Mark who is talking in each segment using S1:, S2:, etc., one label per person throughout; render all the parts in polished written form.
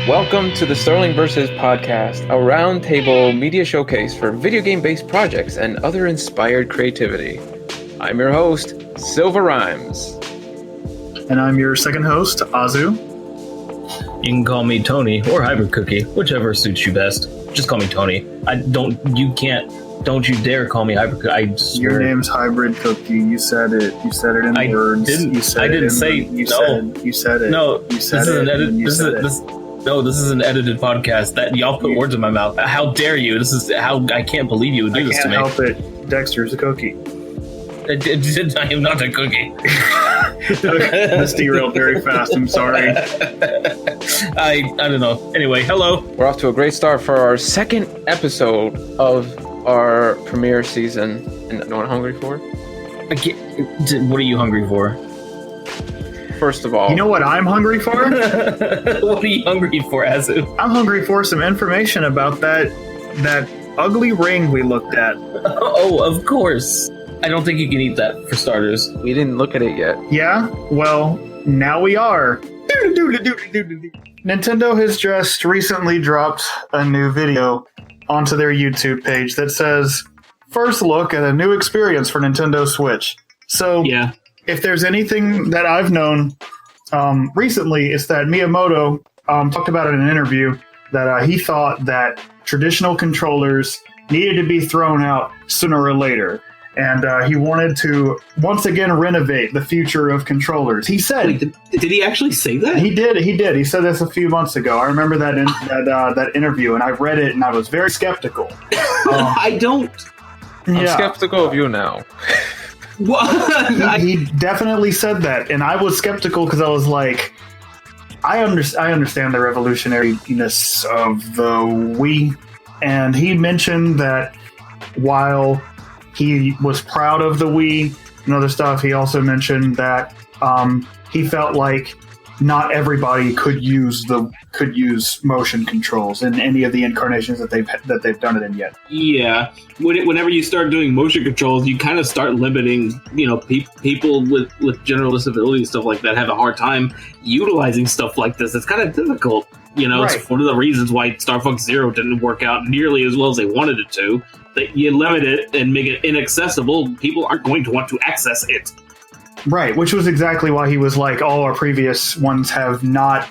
S1: Welcome to the Sterling vs. Podcast, a roundtable media showcase for video game-based projects and other inspired creativity. I'm your host, Silva Rymes.
S2: And I'm your second host, Azu.
S3: You can call me Tony or HybridCookie, whichever suits you best. Just call me Tony. Don't you dare call me HybridCookie. I swear.
S2: Your name's HybridCookie. You said it. You said it in words. You said
S3: it.
S2: You said it.
S3: No, this is an edit. This is an edited podcast. That y'all put words in my mouth. How dare you? This is how I can't believe you would do this to me.
S2: I can't help it. Dexter's a cookie.
S3: I am not a cookie.
S2: This derailed very fast. I'm sorry.
S3: I don't know. Anyway, hello.
S1: We're off to a great start for our second episode of our premiere season. And you know what I'm hungry for?
S3: What are you hungry for?
S1: First of all,
S2: you know what I'm hungry for?
S3: What are you hungry for, Azu?
S2: I'm hungry for some information about that ugly ring we looked at.
S3: Oh, of course. I don't think you can eat that, for starters.
S1: We didn't look at it yet.
S2: Yeah? Well, now we are. Nintendo has just recently dropped a new video onto their YouTube page that says, first look at a new experience for Nintendo Switch. So, yeah. If there's anything that I've known recently, it's that Miyamoto talked about it in an interview that he thought that traditional controllers needed to be thrown out sooner or later. And he wanted to once again renovate the future of controllers. He said,
S4: "Wait, did he actually say that?"
S2: He did. He said this a few months ago. I remember that that interview, and I read it, and I was very skeptical.
S4: I don't.
S1: I'm skeptical of you now.
S2: He definitely said that, and I was skeptical because I was like, I understand the revolutionariness of the Wii, and he mentioned that while he was proud of the Wii and other stuff, he also mentioned that he felt like not everybody could use motion controls in any of the incarnations that they've done it in yet.
S4: Yeah, whenever you start doing motion controls, you kind of start limiting. People with general disabilities, stuff like that, have a hard time utilizing stuff like this. It's kind of difficult. Right. It's one of the reasons why Star Fox Zero didn't work out nearly as well as they wanted it to. That you limit it and make it inaccessible, people aren't going to want to access it.
S2: Right, which was exactly why he was like, all our previous ones have not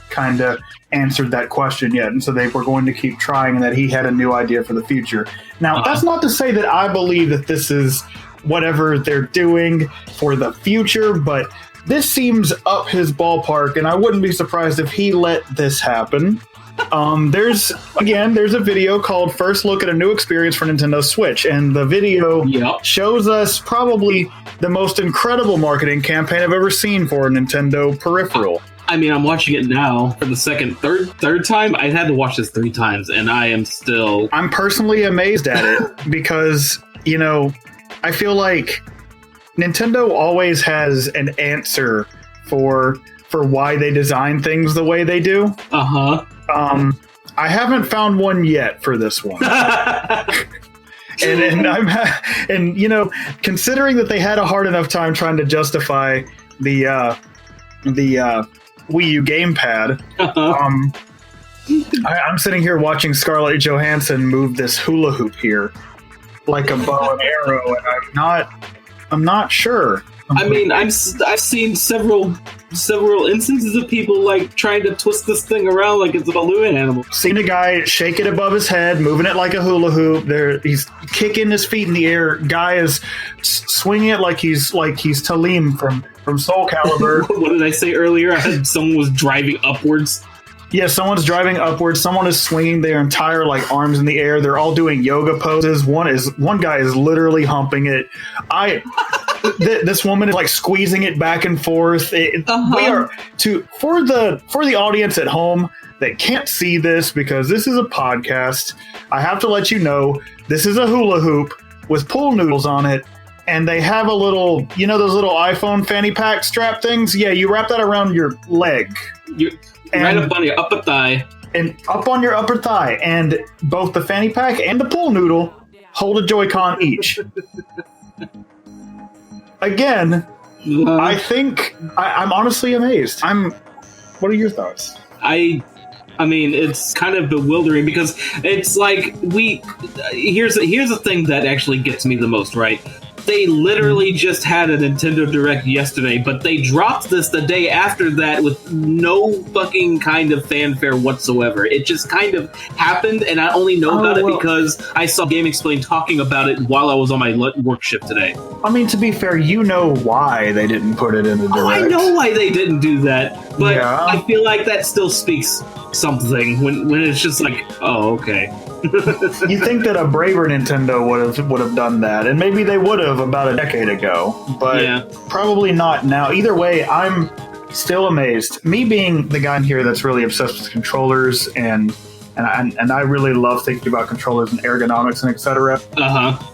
S2: kind of answered that question yet, and so they were going to keep trying, and that he had a new idea for the future. Now, that's not to say that I believe that this is whatever they're doing for the future, but this seems up his ballpark, and I wouldn't be surprised if he let this happen. There's a video called First Look at a New Experience for Nintendo Switch, and the video shows us probably the most incredible marketing campaign I've ever seen for a Nintendo peripheral.
S4: I mean, I'm watching it now for the third time. I had to watch this 3 times, and I'm
S2: personally amazed at it because, I feel like Nintendo always has an answer for why they design things the way they do. I haven't found one yet for this one. and considering that they had a hard enough time trying to justify the Wii U gamepad, I'm sitting here watching Scarlett Johansson move this hula hoop here like a bow and arrow, and I'm not sure.
S4: I've seen several instances of people like trying to twist this thing around like it's a balloon animal.
S2: Seen a guy shake it above his head, moving it like a hula hoop. He's kicking his feet in the air. Guy is swinging it like he's Talim from Soul Calibur.
S4: What did I say earlier? I said someone was driving upwards.
S2: Yeah, someone's driving upwards. Someone is swinging their entire arms in the air. They're all doing yoga poses. One guy is literally humping it. This woman is squeezing it back and forth. We are for the audience at home that can't see this because this is a podcast. I have to let you know this is a hula hoop with pool noodles on it, and they have a little, those little iPhone fanny pack strap things. Yeah, you wrap that around your leg.
S4: Right up on your upper thigh.
S2: And up on your upper thigh. And both the fanny pack and the pool noodle hold a Joy-Con each. Again, I think I'm honestly amazed. What are your thoughts?
S4: I I mean, it's kind of bewildering because it's like here's the thing that actually gets me the most, right? They literally just had a Nintendo Direct yesterday, but they dropped this the day after that with no fucking kind of fanfare whatsoever. It just kind of happened, and I only know about it because I saw Game Explain talking about it while I was on my work shift today.
S2: I mean, to be fair, you know why they didn't put it in the Direct.
S4: I know why they didn't do that, but
S2: Yeah.
S4: I feel like that still speaks something when it's just like, oh, okay.
S2: You think that a braver Nintendo would have done that, and maybe they would have about a decade ago, but probably not now. Either way, I'm still amazed. Me being the guy in here that's really obsessed with controllers, and I really love thinking about controllers and ergonomics and etc.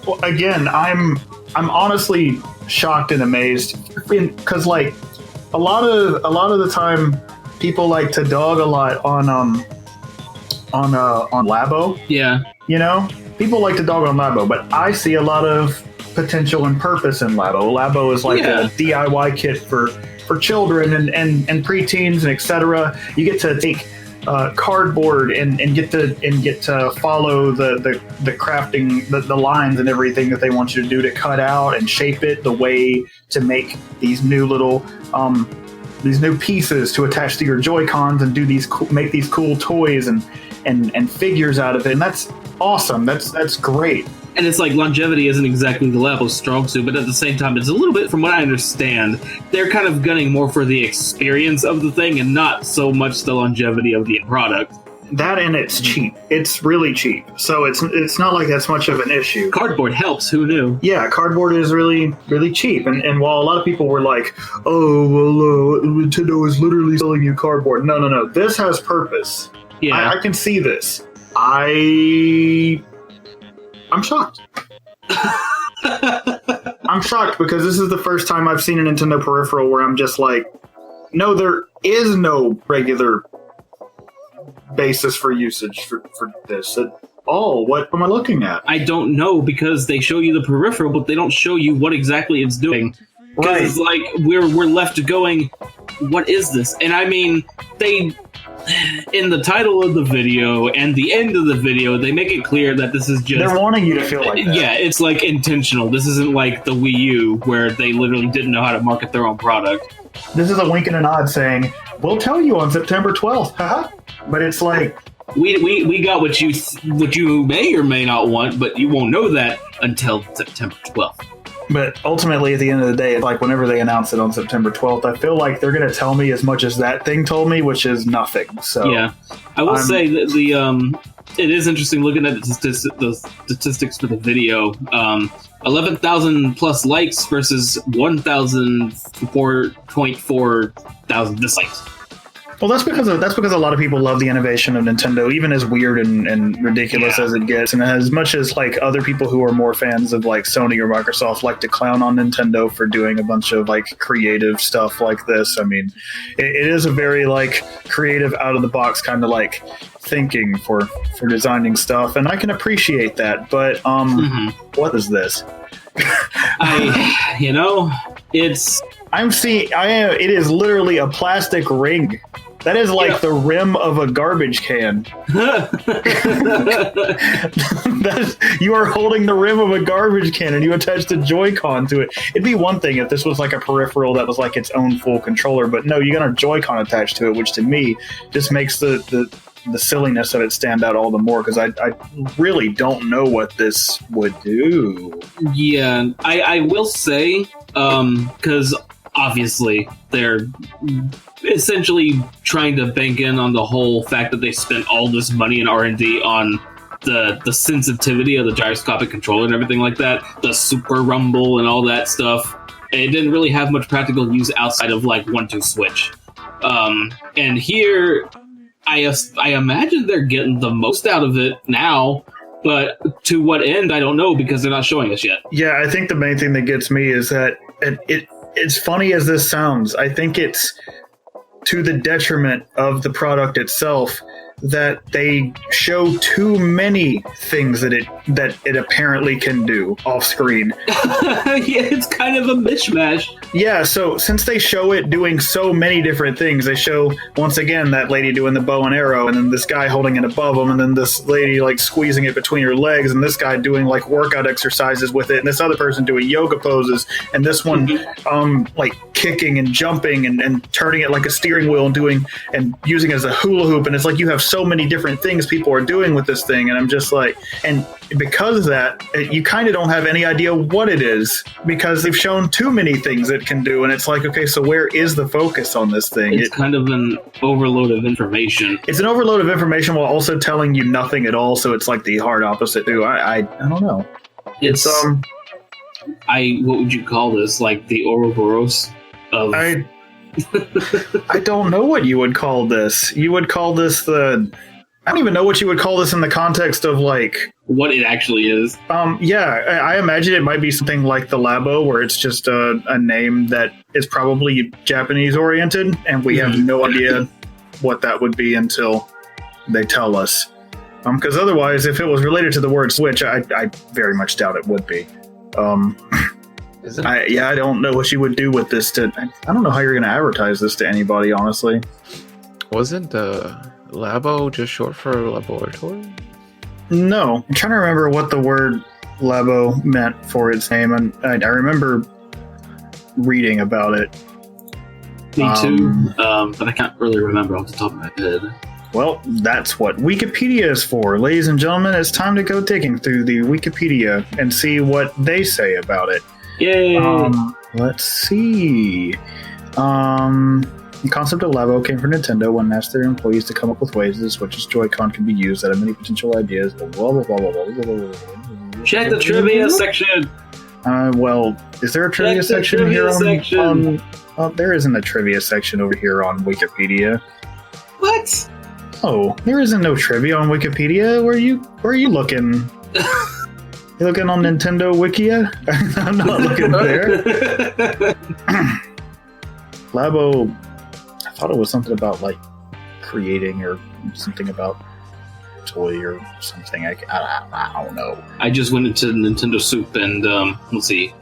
S2: Well, again, I'm honestly shocked and amazed because like a lot of the time people like to dog a lot on Labo.
S4: Yeah.
S2: You know, people like to dog on Labo, but I see a lot of potential and purpose in Labo. Labo is like a DIY kit for children and preteens and etc. You get to take cardboard and get to follow the crafting, the lines and everything that they want you to do to cut out and shape it the way to make these new little these new pieces to attach to your Joy-Cons and do make these cool toys and figures out of it, and that's awesome. That's great.
S4: And it's like longevity isn't exactly the Labo's strong suit, but at the same time, it's a little bit, from what I understand, they're kind of gunning more for the experience of the thing and not so much the longevity of the end product.
S2: That, and it's cheap. It's really cheap, so it's not like that's much of an issue.
S4: Cardboard helps. Who knew?
S2: Yeah, cardboard is really, really cheap. And while a lot of people were like, "Oh, well, Nintendo is literally selling you cardboard," no, this has purpose.
S4: Yeah,
S2: I can see this. I'm shocked. I'm shocked because this is the first time I've seen a Nintendo peripheral where I'm just like, no, there is no regular basis for usage for this at all. What am I looking at?
S4: I don't know, because they show you the peripheral, but they don't show you what exactly it's doing. Because it's like we're left going, what is this? And I mean, they, in the title of the video and the end of the video, they make it clear that this is just...
S2: They're wanting you to feel like that.
S4: Yeah, it's like intentional. This isn't like the Wii U where they literally didn't know how to market their own product.
S2: This is a wink and a nod saying, we'll tell you on September 12th. Haha. But it's like...
S4: We got what you may or may not want, but you won't know that until September 12th.
S2: But ultimately, at the end of the day, it's like whenever they announce it on September 12th, I feel like they're going to tell me as much as that thing told me, which is nothing. So
S4: yeah, I will say that it is interesting looking at the statistics for the video. 11,000 plus likes versus 1,004.4 thousand dislikes.
S2: Well, that's because a lot of people love the innovation of Nintendo, even as weird and ridiculous as it gets. And as much as like other people who are more fans of like Sony or Microsoft like to clown on Nintendo for doing a bunch of like creative stuff like this, I mean, it is a very like creative, out of the box kind of like thinking for designing stuff, and I can appreciate that. But what is this? It is literally a plastic ring. That is like the rim of a garbage can. You are holding the rim of a garbage can and you attached a Joy-Con to it. It'd be one thing if this was like a peripheral that was like its own full controller, but no, you got a Joy-Con attached to it, which to me just makes the silliness of it stand out all the more, because I really don't know what this would do.
S4: Yeah, I will say, because obviously they're essentially trying to bank in on the whole fact that they spent all this money in R&D on the sensitivity of the gyroscopic controller and everything like that, the Super Rumble and all that stuff. And it didn't really have much practical use outside of like 1-2 switch. And here, I imagine they're getting the most out of it now, but to what end, I don't know, because they're not showing us yet.
S2: Yeah, I think the main thing that gets me is that it's funny as this sounds, I think it's to the detriment of the product itself that they show too many things that it apparently can do off screen.
S4: Yeah, it's kind of a mishmash.
S2: Yeah, so since they show it doing so many different things, they show once again that lady doing the bow and arrow, and then this guy holding it above him, and then this lady like squeezing it between her legs, and this guy doing like workout exercises with it, and this other person doing yoga poses, and this one like kicking and jumping and turning it like a steering wheel and using it as a hula hoop, and it's like you have so many different things people are doing with this thing, and I'm just like, and because of that, you kind of don't have any idea what it is because they've shown too many things it can do, and it's like, okay, so where is the focus on this thing?
S4: It's kind of an overload of information.
S2: It's an overload of information while also telling you nothing at all, so it's like the hard opposite. I don't know.
S4: It's what would you call this? Like the Ouroboros of...
S2: I don't know what you would call this. You would call this I don't even know what you would call this in the context of like
S4: what it actually is.
S2: Yeah, I imagine it might be something like the Labo, where it's just a name that is probably Japanese oriented, and we have no idea what that would be until they tell us. Because otherwise, if it was related to the word Switch, I very much doubt it would be. I don't know what you would do with this. I don't know how you're going to advertise this to anybody, honestly.
S1: Wasn't Labo just short for laboratory?
S2: No. I'm trying to remember what the word Labo meant for its name, and I remember reading about it.
S4: Me too, but I can't really remember off the top of my head.
S2: Well, that's what Wikipedia is for. Ladies and gentlemen, it's time to go digging through the Wikipedia and see what they say about it.
S4: Yay!
S2: Let's see. The concept of Labo came from Nintendo when asked their employees to come up with ways that the Switch's Joy-Con can be used out of many potential ideas. Blah, blah, blah, blah, blah, blah, blah.
S4: Check the trivia section!
S2: Well, is there a trivia section here on... there isn't a trivia section over here on Wikipedia.
S4: What?
S2: Oh, there isn't no trivia on Wikipedia. Where are you looking? You looking on Nintendo Wikia? I'm not looking there. Labo, I thought it was something about like creating or something about toy or something. I don't know.
S4: I just went into Nintendo Soup and let's see.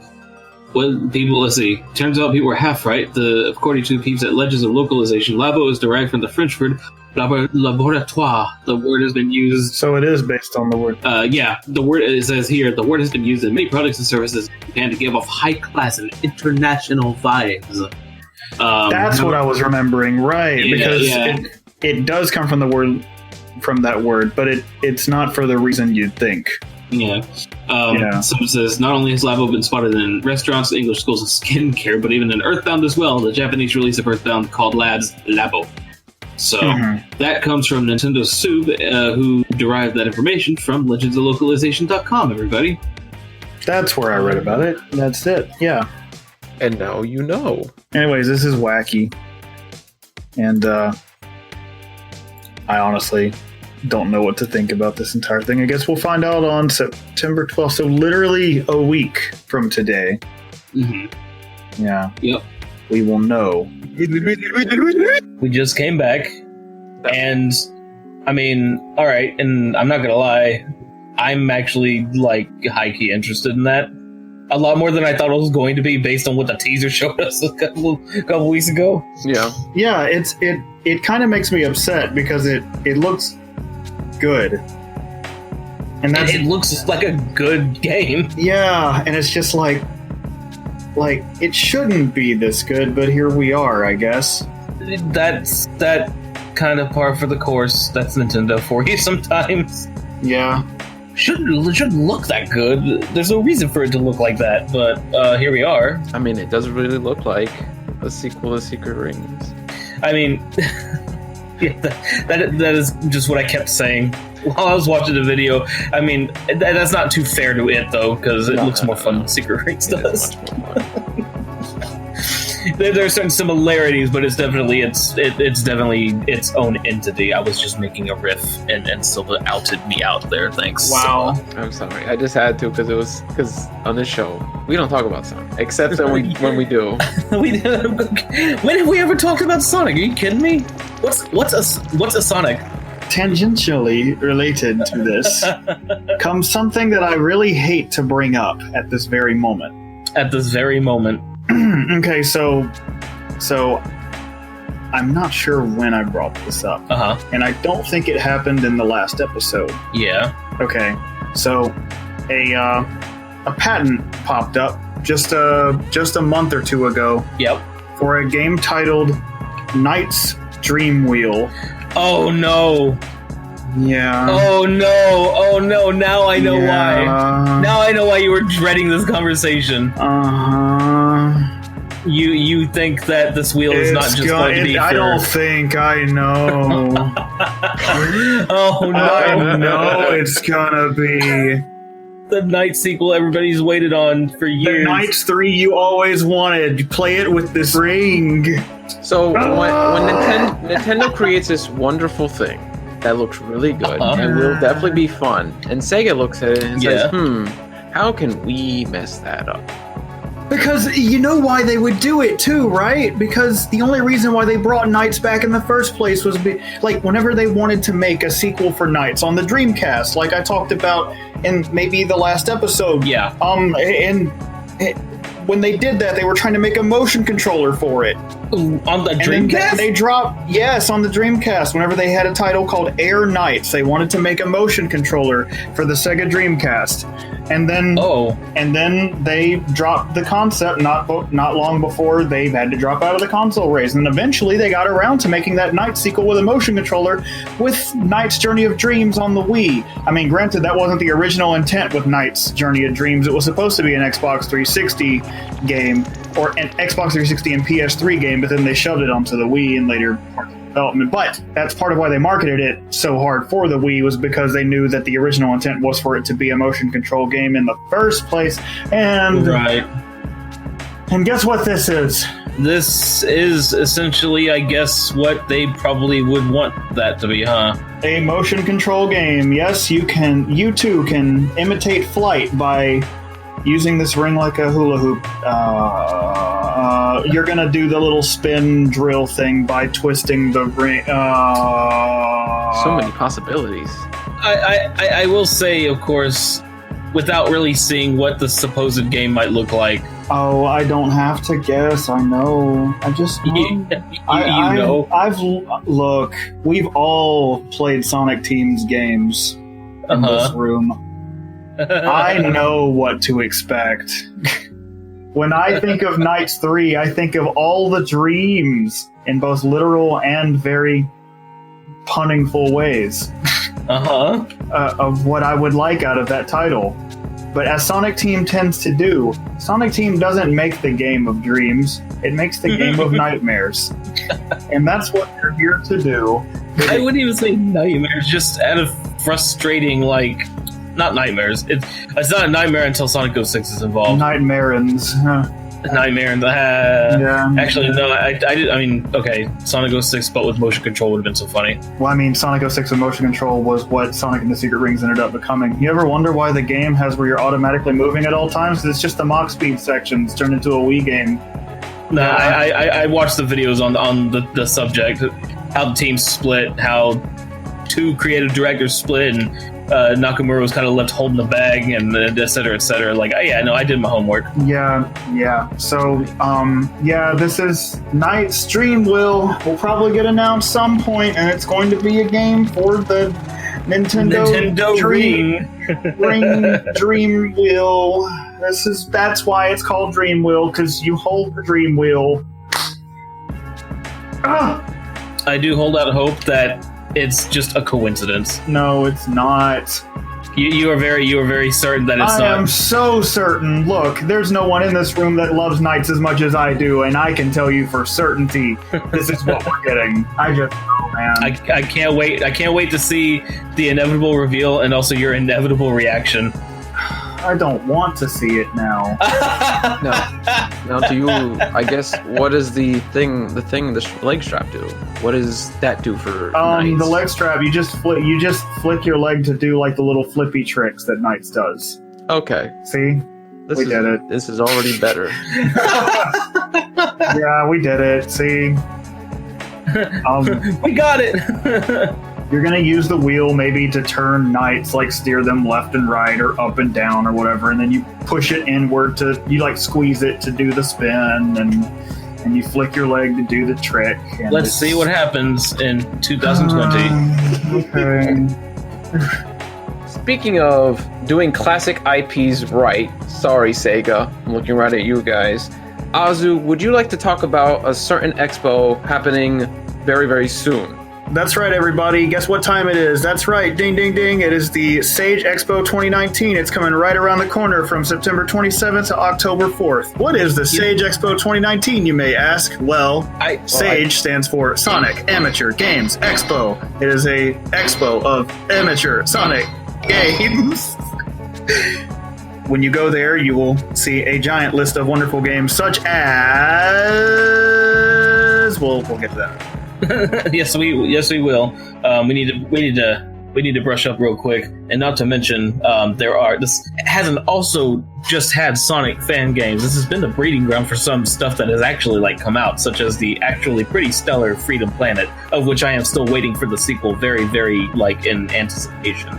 S4: Let's see. Turns out people were half right. According to peeps at Legends of Localization, Labo is derived from the French word laboratoire. The word has been used.
S2: So it is based on the word.
S4: Yeah, the word, it says here, the word has been used in many products and services in Japan to give off high class and international vibes.
S2: That's what I was remembering, right?
S4: Yeah,
S2: because it does come from that word, but it's not for the reason you'd think.
S4: Yeah. So it says, not only has Labo been spotted in restaurants, English schools, and skincare, but even in Earthbound as well. The Japanese release of Earthbound called Labs Labo. So that comes from Nintendo Soup, who derived that information from legendsoflocalization.com, everybody.
S2: That's where I read about it. That's it, yeah.
S1: And now you know.
S2: Anyways, this is wacky. And I honestly don't know what to think about this entire thing. I guess we'll find out on September 12th, so literally a week from today.
S4: Mm-hmm.
S2: Yeah.
S4: Yep.
S2: We will know.
S3: We just came back, and I mean, all right, and I'm not gonna lie, I'm actually like high-key interested in that. A lot more than I thought it was going to be based on what the teaser showed us a couple weeks ago.
S1: Yeah.
S2: Yeah, it kind of makes me upset because it looks good. And
S3: it looks like a good game.
S2: Yeah, and it's just like it shouldn't be this good, but here we are, I guess.
S3: That's that kind of par for the course. That's Nintendo for you sometimes.
S2: Yeah.
S3: Shouldn't look that good. There's no reason for it to look like that, but here we are.
S1: I mean, it does really look like a sequel to Secret Rings.
S3: I mean, yeah, that is just what I kept saying while I was watching the video. I mean, that's not too fair to it, though, because it looks more fun than Secret Rings does. There are certain similarities, but it's definitely its own entity. I was just making a riff, and Silva outed me out there. Thanks.
S2: Wow.
S3: Silva.
S1: I'm sorry. I just had to because on this show we don't talk about Sonic, except when we do.
S3: When have we ever talked about Sonic? Are you kidding me? What's a Sonic?
S2: tangentially related to this comes something that I really hate to bring up at this very moment.
S3: At this very moment.
S2: Okay, so I'm not sure when I brought this up. And I don't think it happened in the last episode.
S3: Yeah.
S2: Okay, so a patent popped up just a month or two ago.
S3: Yep.
S2: For a game titled Knight's Dream Wheel.
S3: Oh no.
S2: Yeah.
S3: Oh no. Now I know why. Now I know why you were dreading this conversation. You think that this wheel is not just going to be
S2: I don't think I know.
S3: Oh no.
S2: I know it's gonna be
S3: the Knight sequel everybody's waited on for years.
S2: The Knights 3 you always wanted. You play it with this ring.
S1: So when Nintendo creates this wonderful thing that looks really good and will definitely be fun, and Sega looks at it and says, how can we mess that up?
S2: Because you know why they would do it too, right? Because the only reason why they brought Knights back in the first place was whenever they wanted to make a sequel for Knights on the Dreamcast, like I talked about in maybe the last episode.
S3: Yeah.
S2: When they did that, they were trying to make a motion controller for it.
S3: On the Dreamcast?
S2: They dropped, yes, on the Dreamcast. Whenever they had a title called Air Knights, they wanted to make a motion controller for the Sega Dreamcast. And then they dropped the concept not long before they had to drop out of the console race. And eventually they got around to making that Knight sequel with a motion controller with Knight's Journey of Dreams on the Wii. I mean, granted, that wasn't the original intent with Knight's Journey of Dreams. It was supposed to be an Xbox 360 game, or an Xbox 360 and PS3 game, but then they shoved it onto the Wii in later parts of development. But that's part of why they marketed it so hard for the Wii, was because they knew that the original intent was for it to be a motion control game in the first place. And And guess what this is?
S3: This is essentially, I guess, what they probably would want that to be, huh?
S2: A motion control game. Yes, you too can imitate flight by using this ring like a hula hoop. You're gonna do the little spin drill thing by twisting the ring.
S1: So many possibilities.
S3: I will say, of course, without really seeing what the supposed game might look like.
S2: Oh, I don't have to guess. I know. I just know. Look, we've all played Sonic Team's games in this room. I know what to expect. When I think of Knights 3, I think of all the dreams in both literal and very punningful ways of what I would like out of that title. But as Sonic Team tends to do, Sonic Team doesn't make the game of dreams. It makes the game of nightmares. And that's what they're here to do.
S3: I wouldn't even say nightmares, just out of frustrating, not nightmares. It's not a nightmare until Sonic 06 is involved.
S2: Nightmarins.
S3: Nightmare in the Actually, no, I mean, okay, Sonic 06, but with motion control would have been so funny.
S2: Well, I mean, Sonic 06 with motion control was what Sonic and the Secret Rings ended up becoming. You ever wonder why the game has where you're automatically moving at all times? It's just the Mach Speed sections turned into a Wii game.
S3: No, I watched the videos on the subject, how the team split, how two creative directors split, and Nakamura was kind of left holding the bag, and et cetera, et cetera. I did my homework.
S2: Yeah. So, this is Knight's Dream Wheel. Will probably get announced some point, and it's going to be a game for the Nintendo Dream Wheel. That's why it's called Dream Wheel, because you hold the Dream Wheel.
S3: I do hold out hope that it's just a coincidence.
S2: No, it's not.
S3: You are very certain that it's not.
S2: I am so certain. Look, there's no one in this room that loves Knights as much as I do, and I can tell you for certainty this is what we're getting. I just know, man.
S3: I can't wait. I can't wait to see the inevitable reveal and also your inevitable reaction.
S2: I don't want to see it now.
S1: Now to you, I guess, what is the leg strap do? What does that do for Knights?
S2: The leg strap, you just flick your leg to do like the little flippy tricks that Knights does.
S1: Okay.
S2: See? We did it.
S1: This is already better.
S2: Yeah, we did it. See?
S3: We got it!
S2: you're going to use the wheel maybe to turn knights, like steer them left and right or up and down or whatever, and then you push it inward you like squeeze it to do the spin, and you flick your leg to do the trick.
S3: Let's see what happens in 2020.
S2: Okay.
S1: Speaking of doing classic IPs right, sorry Sega, I'm looking right at you guys. Azu, would you like to talk about a certain expo happening very, very soon?
S2: That's right, everybody. Guess what time it is? That's right. Ding, ding, ding. It is the Sage Expo 2019. It's coming right around the corner from September 27th to October 4th. What is the Sage Expo 2019, you may ask? Well, Sage stands for Sonic Amateur Games Expo. It is a expo of amateur Sonic games. When you go there, you will see a giant list of wonderful games such as... We'll get to that.
S3: Yes, we will. We need to brush up real quick, and not to mention this hasn't also just had Sonic fan games. This has been the breeding ground for some stuff that has actually come out, such as the actually pretty stellar Freedom Planet, of which I am still waiting for the sequel, very, very in anticipation.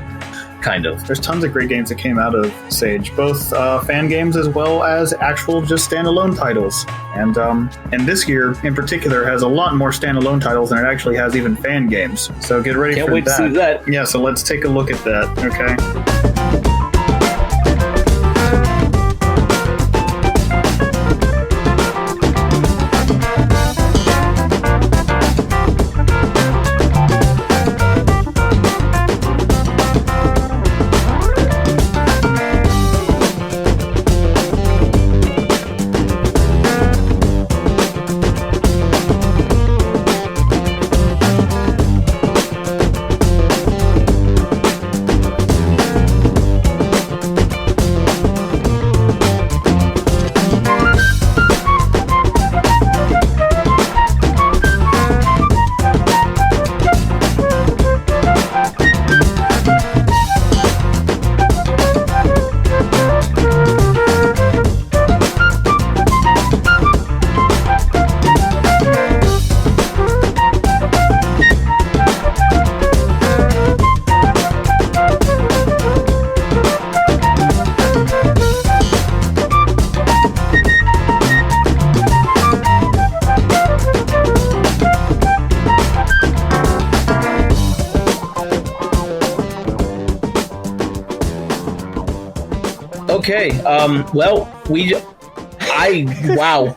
S3: Kind of.
S2: There's tons of great games that came out of Sage, both fan games as well as actual just standalone titles. And this year in particular has a lot more standalone titles than it actually has even fan games. So get ready
S3: Can't
S2: for
S3: wait
S2: that.
S3: to see that.
S2: Yeah, so let's take a look at that, okay?
S3: Okay. Wow.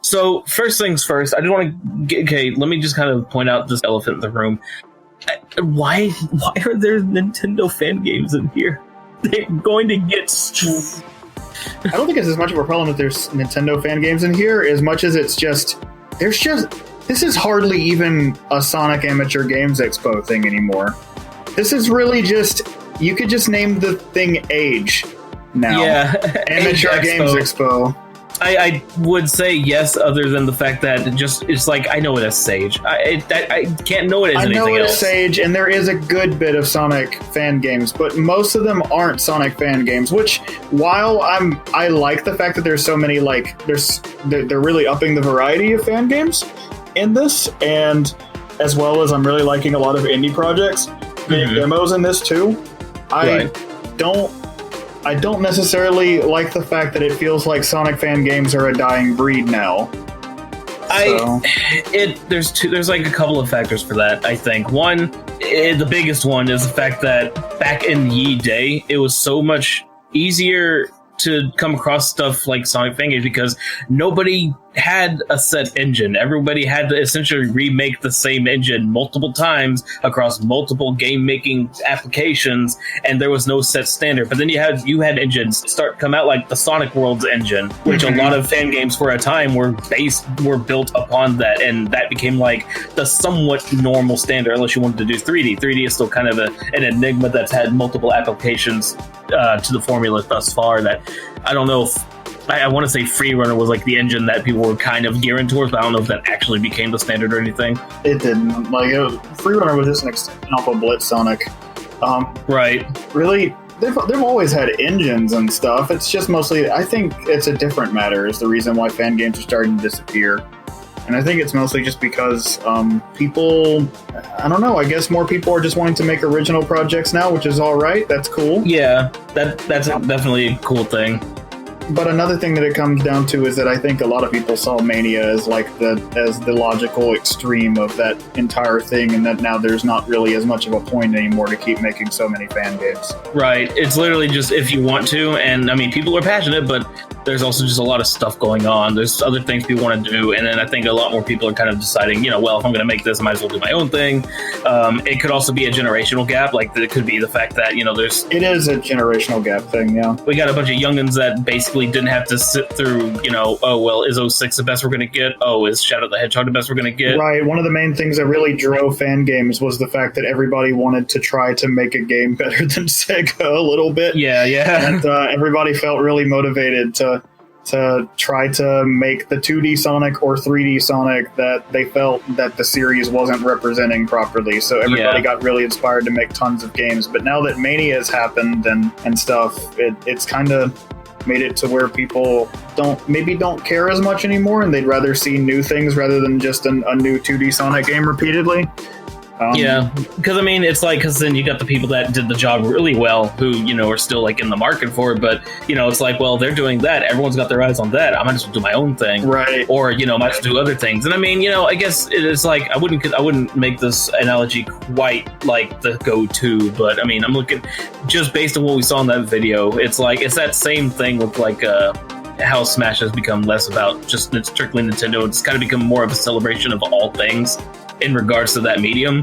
S3: So first things first, I just want to get, let me just kind of point out this elephant in the room. Why are there Nintendo fan games in here? They're going to get...
S2: I don't think it's as much of a problem that there's Nintendo fan games in here as much as it's just... This is hardly even a Sonic Amateur Games Expo thing anymore. This is really just... You could just name the thing Age now.
S3: Yeah.
S2: Amateur Games Expo.
S3: I would say yes, other than the fact that it's like I know it as Sage. I can't know it as anything else. I know it as
S2: Sage, and there is a good bit of Sonic fan games, but most of them aren't Sonic fan games. Which, while I like the fact that there's so many, they're really upping the variety of fan games in this, and as well as I'm really liking a lot of indie projects, demos in this too. I don't necessarily like the fact that it feels like Sonic fan games are a dying breed now.
S3: There's like a couple of factors for that, I think. One, the biggest one is the fact that back in the day, it was so much easier to come across stuff like Sonic fan games because nobody had a set engine. Everybody had to essentially remake the same engine multiple times across multiple game making applications, and there was no set standard. But then you had engines come out like the Sonic Worlds engine, which a lot of fan games for a time were built upon that, and that became like the somewhat normal standard unless you wanted to do 3D. 3D is still kind of an enigma that's had multiple applications to the formula thus far that I don't know if I want to say Freerunner was like the engine that people were kind of gearing towards, but I don't know if that actually became the standard or anything.
S2: It didn't. Freerunner was just an extension off of Blitz Sonic.
S3: Right.
S2: Really, they've always had engines and stuff. It's just mostly, I think it's a different matter is the reason why fan games are starting to disappear. And I think it's mostly just because people, I don't know, I guess more people are just wanting to make original projects now, which is all right. That's cool.
S3: Yeah, that's definitely a cool thing.
S2: But another thing that it comes down to is that I think a lot of people saw Mania as like the logical extreme of that entire thing, and that now there's not really as much of a point anymore to keep making so many fan games.
S3: Right. It's literally just if you want to, and I mean, people are passionate, but there's also just a lot of stuff going on. There's other things people want to do, and then I think a lot more people are kind of deciding, well, if I'm going to make this, I might as well do my own thing. It could also be a generational gap. Like, it could be the fact that, there's...
S2: It is a generational gap thing, yeah.
S3: We got a bunch of youngins that basically didn't have to sit through, oh, well, is 06 the best we're going to get? Oh, is Shadow the Hedgehog the best we're going to get?
S2: Right. One of the main things that really drove fan games was the fact that everybody wanted to try to make a game better than Sega a little bit.
S3: Yeah.
S2: And everybody felt really motivated to try to make the 2D Sonic or 3D Sonic that they felt that the series wasn't representing properly. So everybody got really inspired to make tons of games. But now that Mania has happened and stuff, it's kind of made it to where people don't care as much anymore, and they'd rather see new things rather than just a new 2D Sonic game repeatedly.
S3: Yeah, because it's like, because then you got the people that did the job really well who, are still like in the market for it, but, it's like, well, they're doing that. Everyone's got their eyes on that. I might as well do my own thing.
S2: Right.
S3: Or, might as well do other things. And I guess it's like, I wouldn't make this analogy quite like the go-to, but I'm looking just based on what we saw in that video. It's like, it's that same thing with like, how Smash has become less about just strictly Nintendo. It's kind of become more of a celebration of all things in regards to that medium,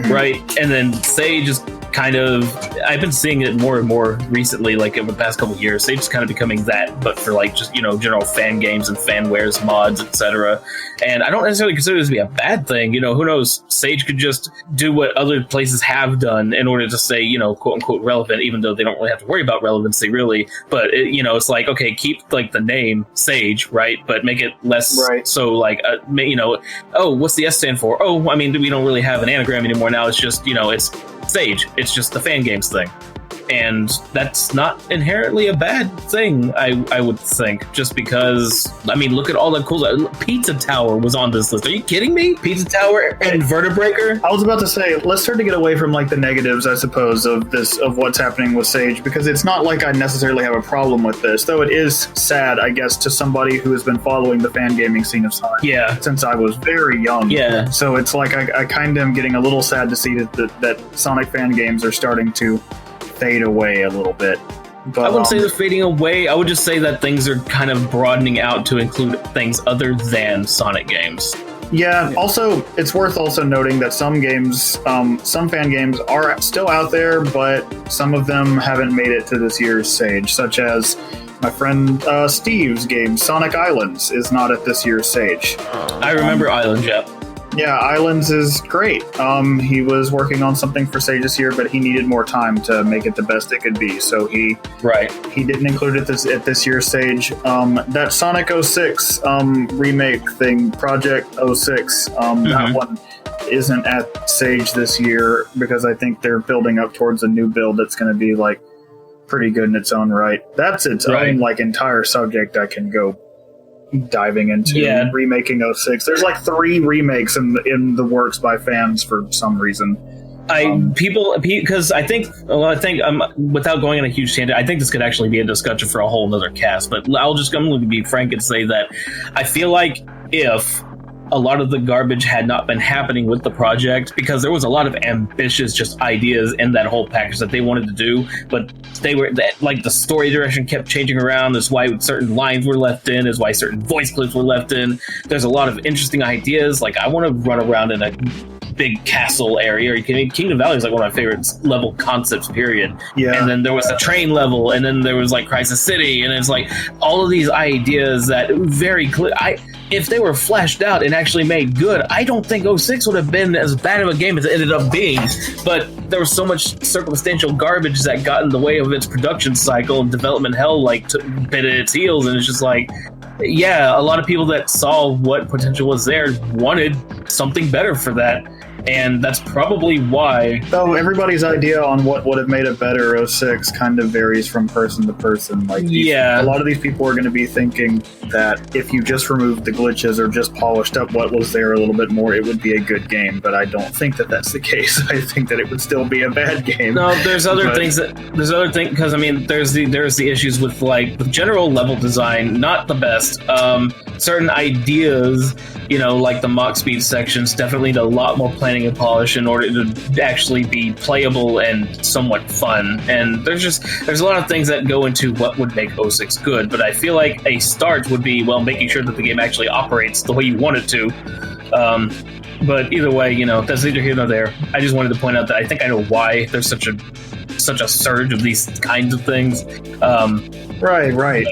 S3: right? And then Sage is kind of, I've been seeing it more and more recently, like over the past couple of years. Sage is kind of becoming that, but for like just, general fan games and fanwares, mods, etc. And I don't necessarily consider this to be a bad thing. Who knows? Sage could just do what other places have done in order to stay, quote unquote relevant, even though they don't really have to worry about relevancy, really. But, it's like, okay, keep like the name Sage, right? But make it less so like, oh, what's the S stand for? Oh, we don't really have an anagram anymore now. It's just, it's Sage. It's just the fan games thing. And that's not inherently a bad thing, I would think, just because, look at all the cool... Pizza Tower was on this list. Are you kidding me? Pizza Tower and Vertebreaker?
S2: I was about to say, let's start to get away from, like, the negatives, I suppose, of what's happening with Sage, because it's not like I necessarily have a problem with this, though it is sad, I guess, to somebody who has been following the fan gaming scene of Sonic since I was very young.
S3: Yeah.
S2: So it's like, I kind of am getting a little sad to see that Sonic fan games are starting to fade away a little bit. But,
S3: I wouldn't say they're fading away. I would just say that things are kind of broadening out to include things other than Sonic games.
S2: Yeah. Also, it's worth also noting that some games, some fan games are still out there, but some of them haven't made it to this year's Sage, such as my friend Steve's game, Sonic Islands, is not at this year's Sage.
S3: I remember Islands, yeah.
S2: Yeah, Islands is great. He was working on something for Sage this year, but he needed more time to make it the best it could be. So he didn't include it at this year's Sage. That Sonic 06 remake thing, Project 06, that one isn't at Sage this year because I think they're building up towards a new build that's going to be like pretty good in its own right. That's its own like entire subject I can go diving into. Remaking 06. There's like 3 remakes in the works by fans for some reason. Because I think without going on a huge tangent, I think this could actually be a discussion for a whole nother cast. But I'm going to be frank and say that I feel like if a lot of the garbage had not been happening with the project, because there was a lot of ambitious just ideas in that whole package that they wanted to do, but they were like the story direction kept changing around. That's why certain lines were left in, is why certain voice clips were left in. There's a lot of interesting ideas. Like, I want to run around in a big castle area. Are you kidding me? Kingdom Valley is like one of my favorite level concepts, period. Yeah. And then there was a train level, and then there was like Crisis City, and it's like all of these ideas that very clear. If they were fleshed out and actually made good, I don't think 06 would have been as bad of a game as it ended up being. But there was so much circumstantial garbage that got in the way of its production cycle, and development hell bit at its heels, and it's just like, yeah, a lot of people that saw what potential was there wanted something better for that.
S3: And that's probably why.
S2: Though everybody's idea on what would have made a better 06 kind of varies from person to person. Like, a lot of these people are going to be thinking that if you just removed the glitches or just polished up what was there a little bit more, it would be a good game. But I don't think that that's the case. I think that it would still be a bad game.
S3: No, there's other things because I mean, there's the issues with like the general level design, not the best. Certain ideas, like the mock speed sections, definitely need a lot more planning and polish in order to actually be playable and somewhat fun. And there's a lot of things that go into what would make 06 good. But I feel like a start would be, well, making sure that the game actually operates the way you want it to. But either way, that's neither here nor there. I just wanted to point out that I think I know why there's such a surge of these kinds of things.
S2: Right.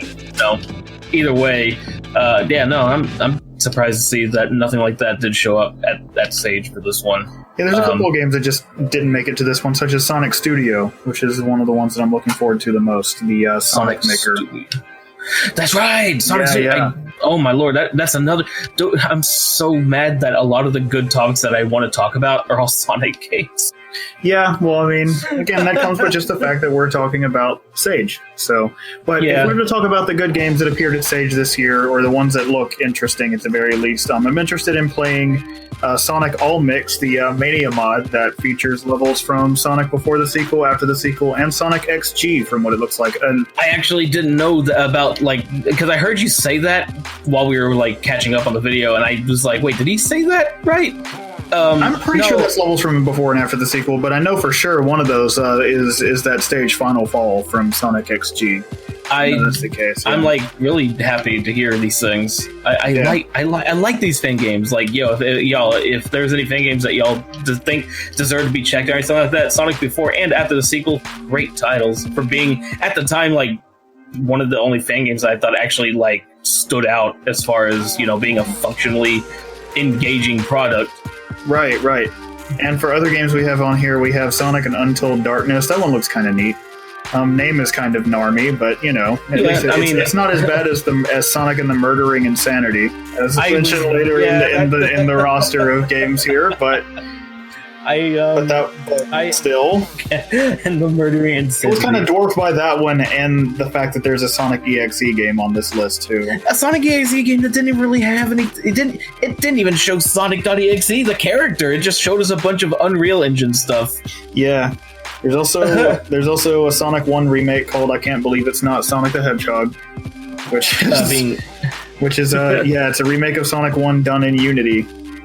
S3: Either way, I'm surprised to see that nothing like that did show up at that stage for this one.
S2: Yeah, there's a couple of games that just didn't make it to this one, such as Sonic Studio, which is one of the ones that I'm looking forward to the most, the Sonic Maker.
S3: That's right! Sonic Studio.
S2: Yeah.
S3: Oh my lord, that's another... Dude, I'm so mad that a lot of the good talks that I want to talk about are all Sonic games.
S2: Yeah, well, I mean, again, that comes with just the fact that we're talking about Sage. So, but if we're going to talk about the good games that appeared at Sage this year, or the ones that look interesting at the very least, I'm interested in playing Sonic All Mix, the Mania mod that features levels from Sonic before the sequel, after the sequel, and Sonic XG from what it looks like. And
S3: I actually didn't know about, because I heard you say that while we were, catching up on the video, and I was like, wait, did he say that right?
S2: I'm pretty sure that's levels from before and after the sequel, but I know for sure one of those is that stage Final Fall from Sonic XG. That's the case. Yeah.
S3: I'm really happy to hear these things. I like these fan games. If there's any fan games that y'all think deserve to be checked or anything like that, Sonic before and after the sequel, great titles for being at the time one of the only fan games I thought actually stood out as far as being a functionally engaging product.
S2: Right. And for other games we have on here, we have Sonic and Untold Darkness. That one looks kind of neat. Name is kind of narmy, but at least it's not as bad as Sonic and the Murdering Insanity, as mentioned later in the roster of games here. But still,
S3: and the Murdering Insanity.
S2: It was kind of dwarfed by that one, and the fact that there's a Sonic EXE game on this list too.
S3: A Sonic EXE game that didn't really have any. It didn't even show Sonic.exe, the character. It just showed us a bunch of Unreal Engine stuff.
S2: Yeah. There's also a Sonic 1 remake called I Can't Believe It's Not Sonic the Hedgehog, which is it's a remake of Sonic 1 done in Unity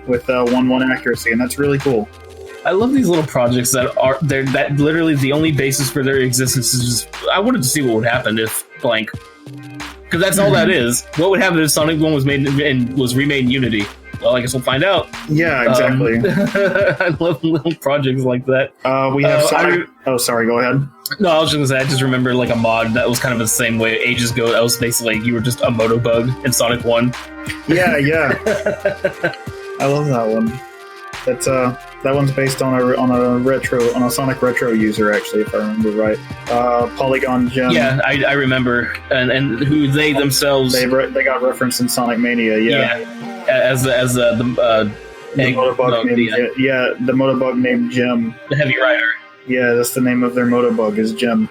S2: with 1:1 accuracy, and that's really cool.
S3: I love these little projects that literally the only basis for their existence is just, I wanted to see what would happen if blank, because that's all that is. What would happen if Sonic 1 was made and was remade in Unity? Well, I guess we'll find out.
S2: Yeah, exactly.
S3: I love little projects like that.
S2: We have Sonic... Oh, sorry, go ahead.
S3: No, I was just going to say, I just remember a mod that was kind of the same way ages ago. That was basically, you were just a Motobug in Sonic 1.
S2: Yeah. I love that one. That one's based on a Sonic Retro user, actually, if I remember right. Polygon Gem.
S3: Yeah, I remember, and who they themselves
S2: they got referenced in Sonic Mania. Yeah.
S3: As the
S2: Motobug the Motobug named Gem.
S3: The Heavy Rider.
S2: Yeah, that's the name of their Motobug is Gem.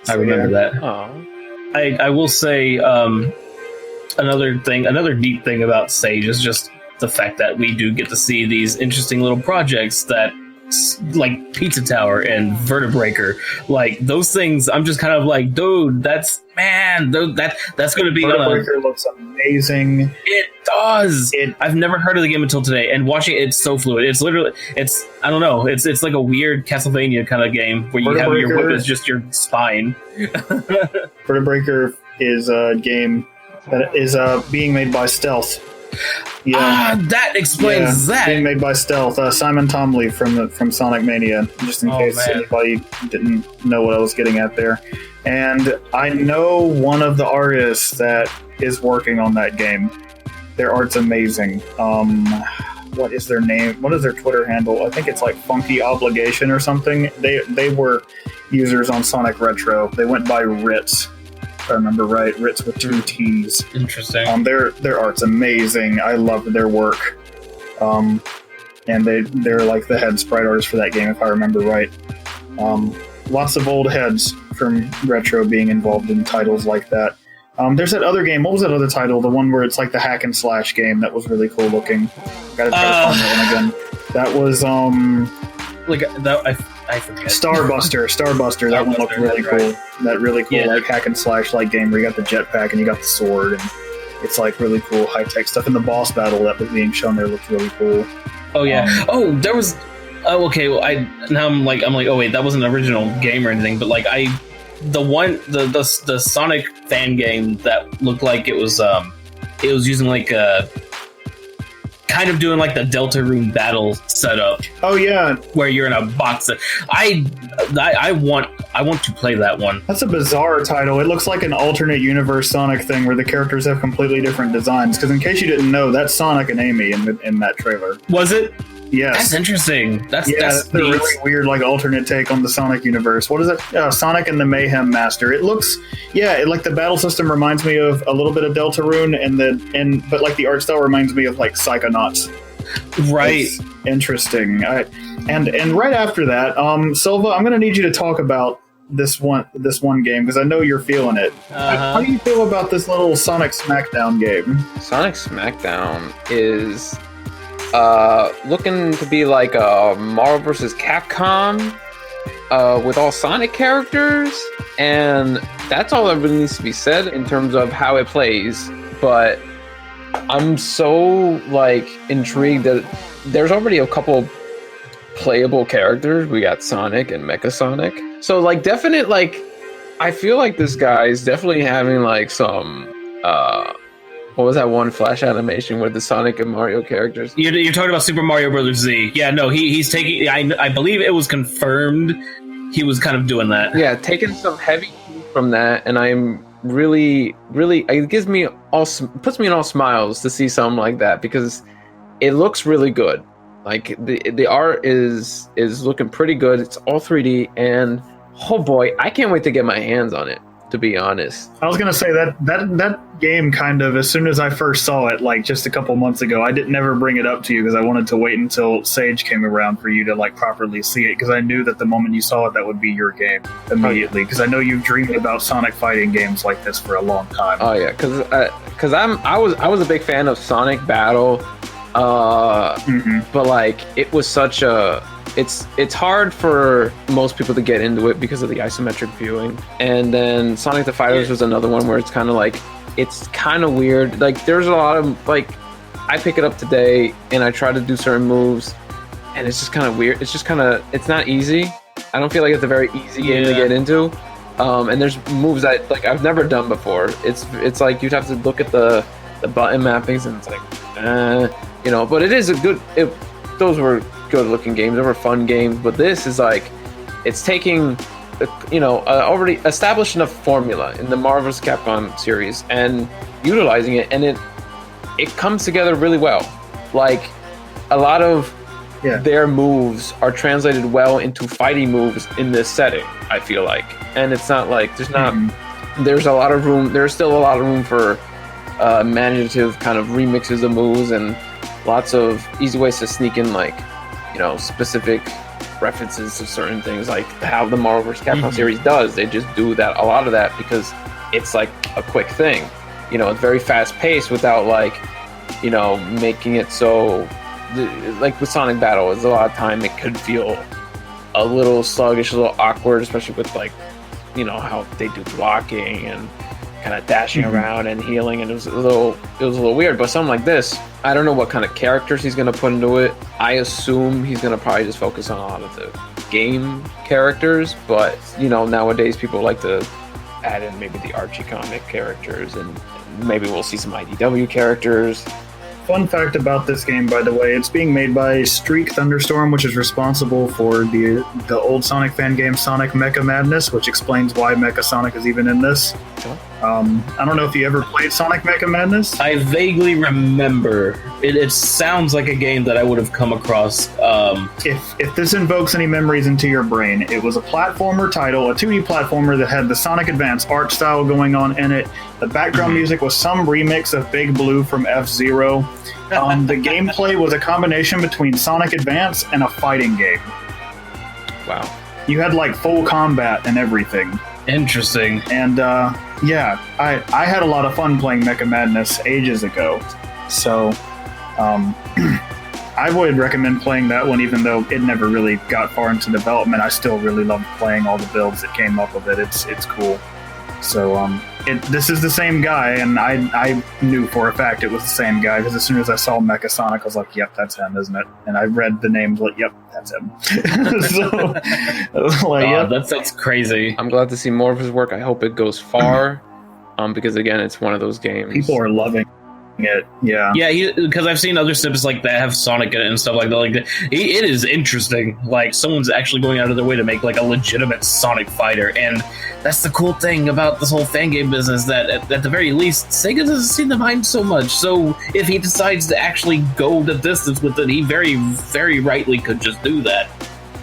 S3: I remember that. I will say another neat thing about Sage is just the fact that we do get to see these interesting little projects that, like Pizza Tower and Vertebreaker, those things. I'm just kind of dude, that's going to be.
S2: Vertebreaker looks amazing.
S3: It does. I've never heard of the game until today, and watching it, it's so fluid. It's literally, I don't know. It's like a weird Castlevania kind of game where you have your whip is just your spine.
S2: Vertebreaker is a game that is being made by Stealth.
S3: Yeah. That explains that.
S2: Being made by Stealth. Simon Tomley from Sonic Mania, just in case anybody didn't know what I was getting at there. And I know one of the artists that is working on that game. Their art's amazing. What is their name? What is their Twitter handle? I think it's Funky Obligation or something. They were users on Sonic Retro. They went by Ritz. I remember right, Ritz with 2 T's.
S3: Interesting.
S2: Their art's amazing. I love their work. And and they're like the head sprite artists for that game, if I remember right. Lots of old heads from Retro being involved in titles like that. There's that other game. What was that other title? The one where it's like the hack and slash game that was really cool looking. Gotta try to find that one again. That was
S3: I forget.
S2: Starbuster. That one looked really cool. Right. That really cool like hack and slash like game where you got the jetpack and you got the sword, and it's like really cool high tech stuff. And the boss battle that was being shown there looked really cool.
S3: Oh yeah. There was. Oh okay. Well, I'm like, oh wait, that wasn't an original game or anything, but like the Sonic fan game that looked like it was using like a kind of doing like the Deltarune battle setup.
S2: Oh yeah,
S3: where you're in a box. I want to play that one.
S2: That's a bizarre title. It looks like an alternate universe Sonic thing where the characters have completely different designs. Because in case you didn't know, that's Sonic and Amy in that trailer.
S3: Was it?
S2: Yes.
S3: That's interesting. That's
S2: a really weird, like, alternate take on the Sonic universe. What is it? Sonic and the Mayhem Master. It looks, like the battle system reminds me of a little bit of Deltarune, but like the art style reminds me of like Psychonauts.
S3: Right.
S2: It's interesting. And right after that, Silva, I'm going to need you to talk about this one game because I know you're feeling it. How do you feel about this little Sonic Smackdown game?
S1: Sonic Smackdown is looking to be like a Marvel vs. Capcom with all Sonic characters, and that's all that really needs to be said in terms of how it plays. But I'm so intrigued that there's already a couple playable characters. We got Sonic and Mecha Sonic, so definite I feel like this guy is definitely having some what was that one flash animation with the Sonic and Mario characters?
S3: You're talking about Super Mario Brothers Z. Yeah, no, he's taking. I believe it was confirmed he was kind of doing that.
S1: Yeah, taking some heavy from that, and I'm really, it puts me in all smiles to see something like that because it looks really good. Like the art is looking pretty good. It's all 3D, and oh boy, I can't wait to get my hands on it. To be honest,
S2: I was gonna say that game kind of, as soon as I first saw it, just a couple months ago, I didn't never bring it up to you because I wanted to wait until Sage came around for you to properly see it, because I knew that the moment you saw it, that would be your game immediately. Because I know you've dreamed about Sonic fighting games like this for a long time.
S1: Oh yeah, because I was a big fan of Sonic Battle, but it was such a. It's hard for most people to get into it because of the isometric viewing. And then Sonic the Fighters was another one where it's kind of it's kind of weird. There's a lot of I pick it up today and I try to do certain moves and it's just kind of weird. It's just it's not easy. I don't feel like it's a very easy game to get into. And there's moves that I've never done before. It's you'd have to look at the button mappings and it's but it is a good. Those were good looking games. They were fun games, but this is it's taking already established enough formula in the Marvel vs. Capcom series and utilizing it, and it comes together really well. A lot of their moves are translated well into fighting moves in this setting, I feel and it's not there's a lot of room. There's still a lot of room for imaginative kind of remixes of moves and lots of easy ways to sneak in specific references to certain things, like how the Marvel vs. Capcom series does. They just do that, a lot of that, because it's a quick thing. It's very fast paced without making it so with Sonic Battle. It's a lot of time it could feel a little sluggish, a little awkward, especially with how they do blocking and kind of dashing around and healing, and it was a little weird. But something like this, I don't know what kind of characters he's going to put into it. I assume he's going to probably just focus on a lot of the game characters, but nowadays people like to add in maybe the Archie comic characters, and maybe we'll see some IDW characters.
S2: Fun fact about this game, by the way, it's being made by Streak Thunderstorm, which is responsible for the old Sonic fan game Sonic Mecha Madness, which explains why Mecha Sonic is even in this. I don't know if you ever played Sonic Mecha Madness.
S3: I vaguely remember. It sounds like a game that I would have come across.
S2: If this invokes any memories into your brain, it was a platformer title, a 2D platformer that had the Sonic Advance art style going on in it. The background music was some remix of Big Blue from F-Zero. The gameplay was a combination between Sonic Advance and a fighting game.
S1: Wow.
S2: You had like full combat and everything.
S3: Interesting.
S2: And I had a lot of fun playing Mecha Madness ages ago. So I would recommend playing that one, even though it never really got far into development. I still really loved playing all the builds that came up with it. It's cool. So this is the same guy, and I knew for a fact it was the same guy, because as soon as I saw Mecha Sonic, I was like, yep, that's him, isn't it? And I read the names, like, yep, that's him. So, yep.
S3: That's crazy.
S1: I'm glad to see more of his work. I hope it goes far, because again, it's one of those games.
S2: People are loving it. Yeah,
S3: because I've seen other snippets like that have Sonic in it and stuff like that. Like it is interesting. Like someone's actually going out of their way to make like a legitimate Sonic fighter, and that's the cool thing about this whole fan game business. That at the very least, Sega doesn't seem to mind so much. So if he decides to actually go the distance with it, he very, very rightly could just do that.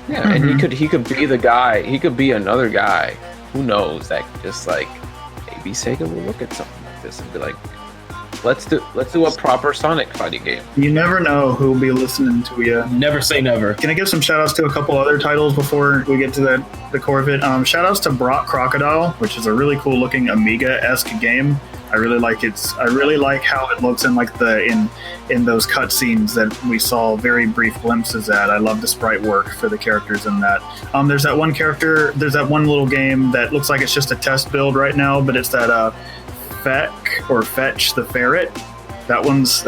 S1: Yeah, and he could be the guy. He could be another guy. Who knows? That just like maybe Sega will look at something like this and be like, Let's do a proper Sonic fighting game.
S2: You never know who'll be listening to you.
S3: Never say never.
S2: Can I give some shout outs to a couple other titles before we get to the core of it? Shout outs to Brock Crocodile, which is a really cool looking Amiga-esque game. I really like how it looks in like in those cutscenes that we saw very brief glimpses at. I love the sprite work for the characters in that. There's that one little game that looks like it's just a test build right now, but it's that Fetch the Ferret. That one's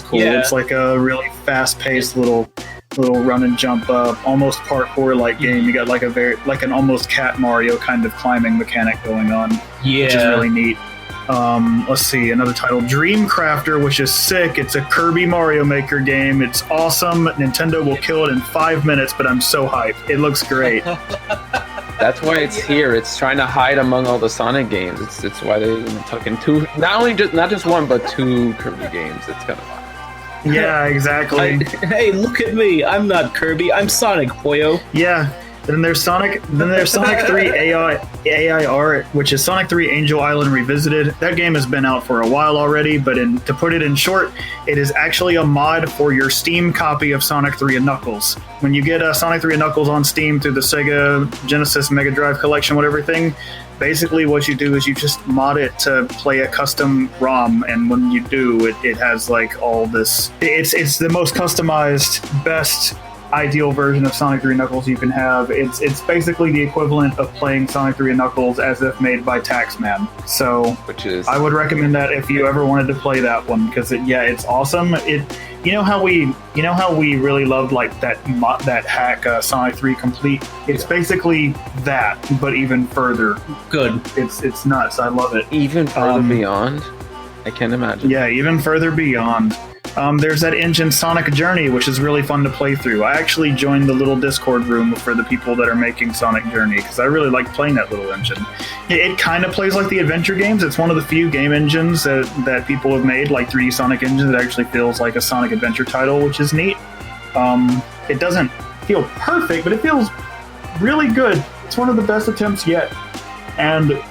S2: cool.
S3: Yeah.
S2: It's like a really fast-paced little run and jump almost parkour like game. You got like an almost Cat Mario kind of climbing mechanic going on.
S3: Yeah,
S2: which is really neat. Let's see, another title, Dream Crafter, which is sick. It's a Kirby Mario Maker game. It's awesome. Nintendo will kill it in 5 minutes, but I'm so hyped. It looks great.
S1: That's why it's here. It's trying to hide among all the Sonic games. It's why they took in not just one, but two Kirby games. It's kind of wild.
S2: Yeah, exactly.
S3: Hey, look at me. I'm not Kirby. I'm Sonic, boyo.
S2: Yeah. Then there's Sonic 3 AIR, which is Sonic 3 Angel Island Revisited. That game has been out for a while already, but to put it in short, it is actually a mod for your Steam copy of Sonic 3 and Knuckles. When you get Sonic 3 and Knuckles on Steam through the Sega Genesis Mega Drive collection, everything, basically what you do is you just mod it to play a custom ROM, and when you do, it has like all this. It's the most customized, best ideal version of Sonic 3 Knuckles you can have. It's basically the equivalent of playing Sonic 3 Knuckles as if made by Taxman. So I would recommend that if you ever wanted to play that one, because it's awesome. You know how we really loved like that hack Sonic 3 Complete. It's basically that, but even further.
S3: Good.
S2: It's nuts. I love it.
S1: Even further beyond. I can't imagine.
S2: Yeah, even further beyond. There's that engine Sonic Journey, which is really fun to play through. I actually joined the little Discord room for the people that are making Sonic Journey, because I really like playing that little engine. It kind of plays like the adventure games. It's one of the few game engines that people have made, like 3D Sonic engines, that actually feels like a Sonic Adventure title, which is neat. It doesn't feel perfect, but it feels really good. It's one of the best attempts yet. And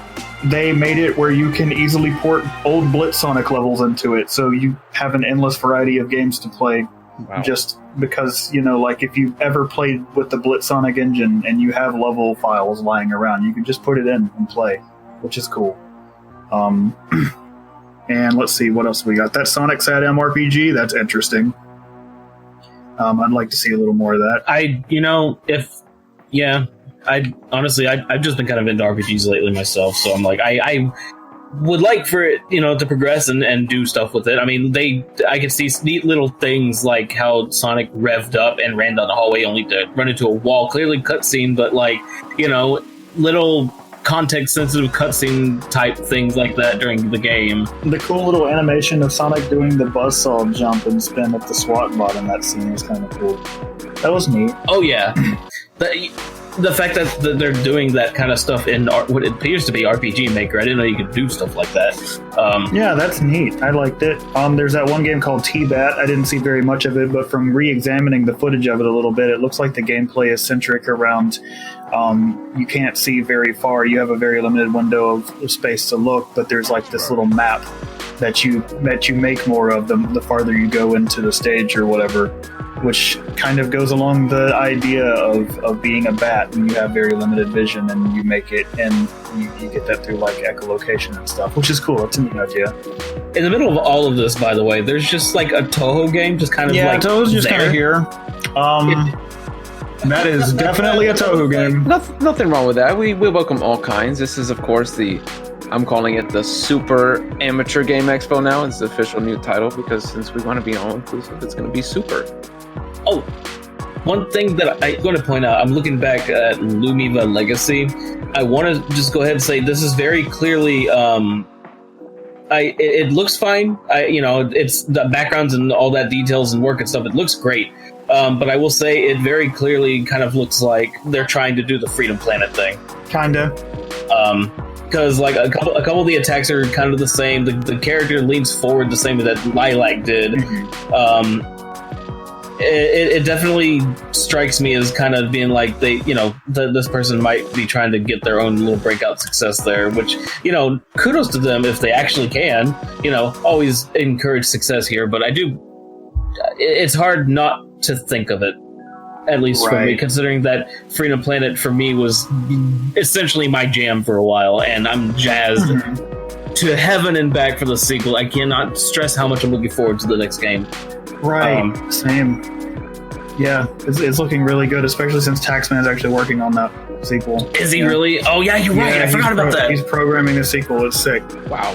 S2: they made it where you can easily port old Blitz Sonic levels into it, so you have an endless variety of games to play. Wow. Just because, like if you've ever played with the Blitz Sonic engine and you have level files lying around, you can just put it in and play, which is cool. And let's see, what else we got? That Sonic SatM RPG, that's interesting. I'd like to see a little more of that. I've just been kind of into RPGs lately myself, so I'm like, I would like for it, to progress and do stuff with it. I mean, I could see neat little things like how Sonic revved up and ran down the hallway only to run into a wall. Clearly cutscene, but little context-sensitive cutscene type things like that during the game. The cool little animation of Sonic doing the buzzsaw jump and spin at the SWAT bot in that scene was kind of cool. That was neat.
S3: Oh yeah. the fact that they're doing that kind of stuff in what it appears to be RPG Maker, I didn't know you could do stuff like that.
S2: Yeah, that's neat. I liked it. There's that one game called T-Bat. I didn't see very much of it, but from re-examining the footage of it a little bit, it looks like the gameplay is centric around you can't see very far. You have a very limited window of space to look, but there's like this little map that you make more of the farther you go into the stage or whatever, which kind of goes along the idea of being a bat when you have very limited vision and you make it, and you get that through like echolocation and stuff, which is cool. It's a neat idea.
S3: In the middle of all of this, by the way, there's just like a Toho game just kind of like
S2: Toho's just kind of here. That is definitely a Toho game.
S1: Nothing wrong with that. We welcome all kinds. This is, of course, I'm calling it the Super Amateur Game Expo now. It's the official new title because since we want to be all inclusive, it's going to be super.
S3: Oh, one thing that I'm going to point out, I'm looking back at Lumiva Legacy. I want to just go ahead and say this is very clearly. It looks fine. It's the backgrounds and all that details and work and stuff. It looks great. But I will say it very clearly kind of looks like they're trying to do the Freedom Planet thing.
S2: Kinda.
S3: Because like a couple of the attacks are kind of the same. The character leans forward the same that Lilac did.
S2: Mm-hmm.
S3: It definitely strikes me as kind of being like this person might be trying to get their own little breakout success there, which, kudos to them if they actually can, always encourage success here. But it's hard not to think of it, at least for me, considering that Freedom Planet for me was essentially my jam for a while, and I'm jazzed to heaven and back for the sequel. I cannot stress how much I'm looking forward to the next game.
S2: Right, same. Yeah, it's looking really good, especially since Taxman is actually working on that sequel.
S3: Is he really? Oh yeah, you're right. I forgot about that.
S2: He's programming the sequel. It's sick.
S1: Wow.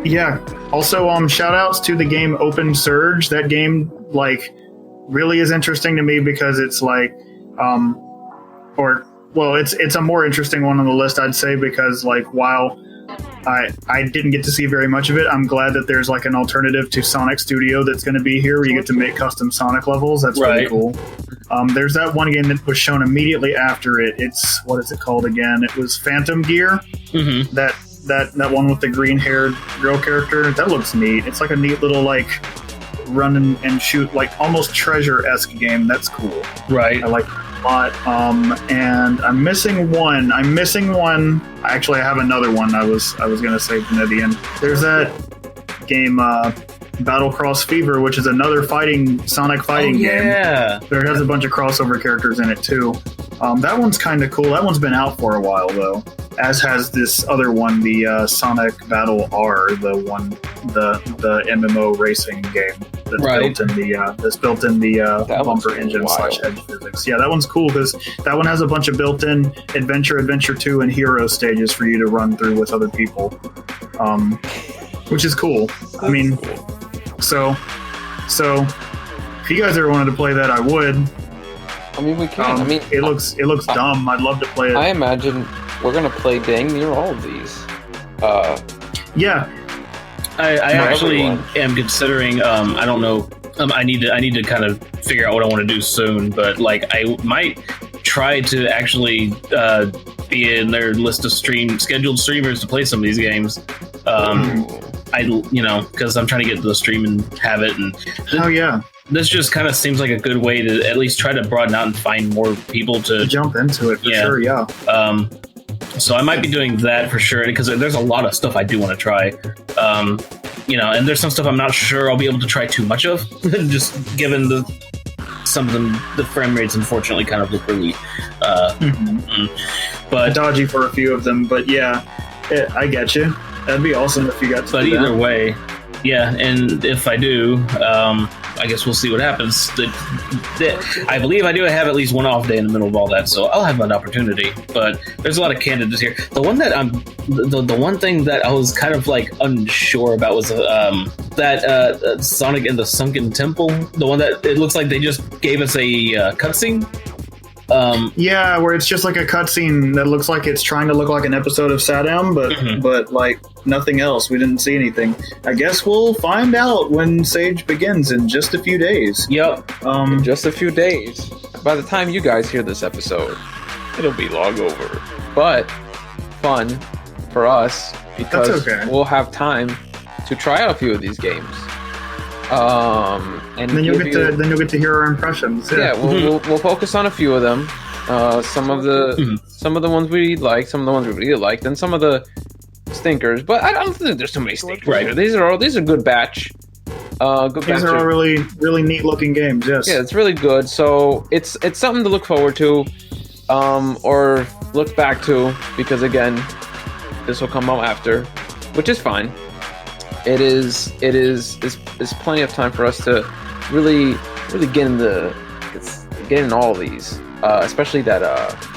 S2: Yeah. Also, shout outs to the game Open Surge. That game, really is interesting to me because it's it's a more interesting one on the list, I'd say, because while I didn't get to see very much of it, I'm glad that there's an alternative to Sonic Studio that's going to be here where you get to make custom Sonic levels. That's really cool. There's that one game that was shown immediately after it. It's, what is it called again? It was Phantom Gear. Mm-hmm. That one with the green-haired girl character. That looks neat. It's a neat little run and shoot, almost Treasure-esque game. That's cool.
S3: Right.
S2: I like it a lot. And I'm missing one. Actually, I have another one I was going to save at the end. There's that game, Battlecross Fever, which is another Sonic fighting game. There has a bunch of crossover characters in it, too. That one's kind of cool. That one's been out for a while, though. As has this other one, the Sonic Battle R, the MMO racing game that's built in the bumper engine / edge physics. Yeah, that one's cool because that one has a bunch of built-in Adventure 2, and Hero stages for you to run through with other people, which is cool. I mean, so if you guys ever wanted to play that, I would.
S1: I mean, we can.
S2: It looks dumb. I'd love to play it.
S1: I imagine we're gonna play dang near all of these.
S2: Yeah.
S3: I actually am considering. I don't know. I need to kind of figure out what I want to do soon. But I might try to actually be in their list of scheduled streamers to play some of these games. Because I'm trying to get to the stream and have it. And this just kind of seems like a good way to at least try to broaden out and find more people to
S2: jump into it. For sure, yeah.
S3: So I might be doing that for sure because there's a lot of stuff I do want to try. And there's some stuff I'm not sure I'll be able to try too much of, just given some of them, the frame rates unfortunately kind of look really but
S2: dodgy for a few of them. But yeah, I get you. That'd be awesome if you got to.
S3: But either way, yeah, and if I do, I guess we'll see what happens. I believe I do have at least one off day in the middle of all that, so I'll have an opportunity. But there's a lot of candidates here. The one that the one thing that I was kind of unsure about was that Sonic and the Sunken Temple. The one that it looks like they just gave us a cutscene.
S2: Where it's just a cutscene that looks like it's trying to look like an episode of Sadam, but nothing else. We didn't see anything. I guess we'll find out when Sage begins in just a few days.
S3: Yep.
S1: Just a few days. by the time you guys hear this episode, it'll be long over. But fun for us because we'll have time to try out a few of these games. And
S2: then you'll get to hear our impressions.
S1: Yeah, we'll focus on a few of them. Some of the ones we like, some of the ones we really liked, and some of the stinkers. But I don't think there's too many stinkers. Right. These are good batch. These
S2: are all really, really neat looking games. Yes.
S1: Yeah, it's really good. So it's something to look forward to, or look back to, because again, this will come out after, which is fine. It's plenty of time for us to really get in all of these, especially that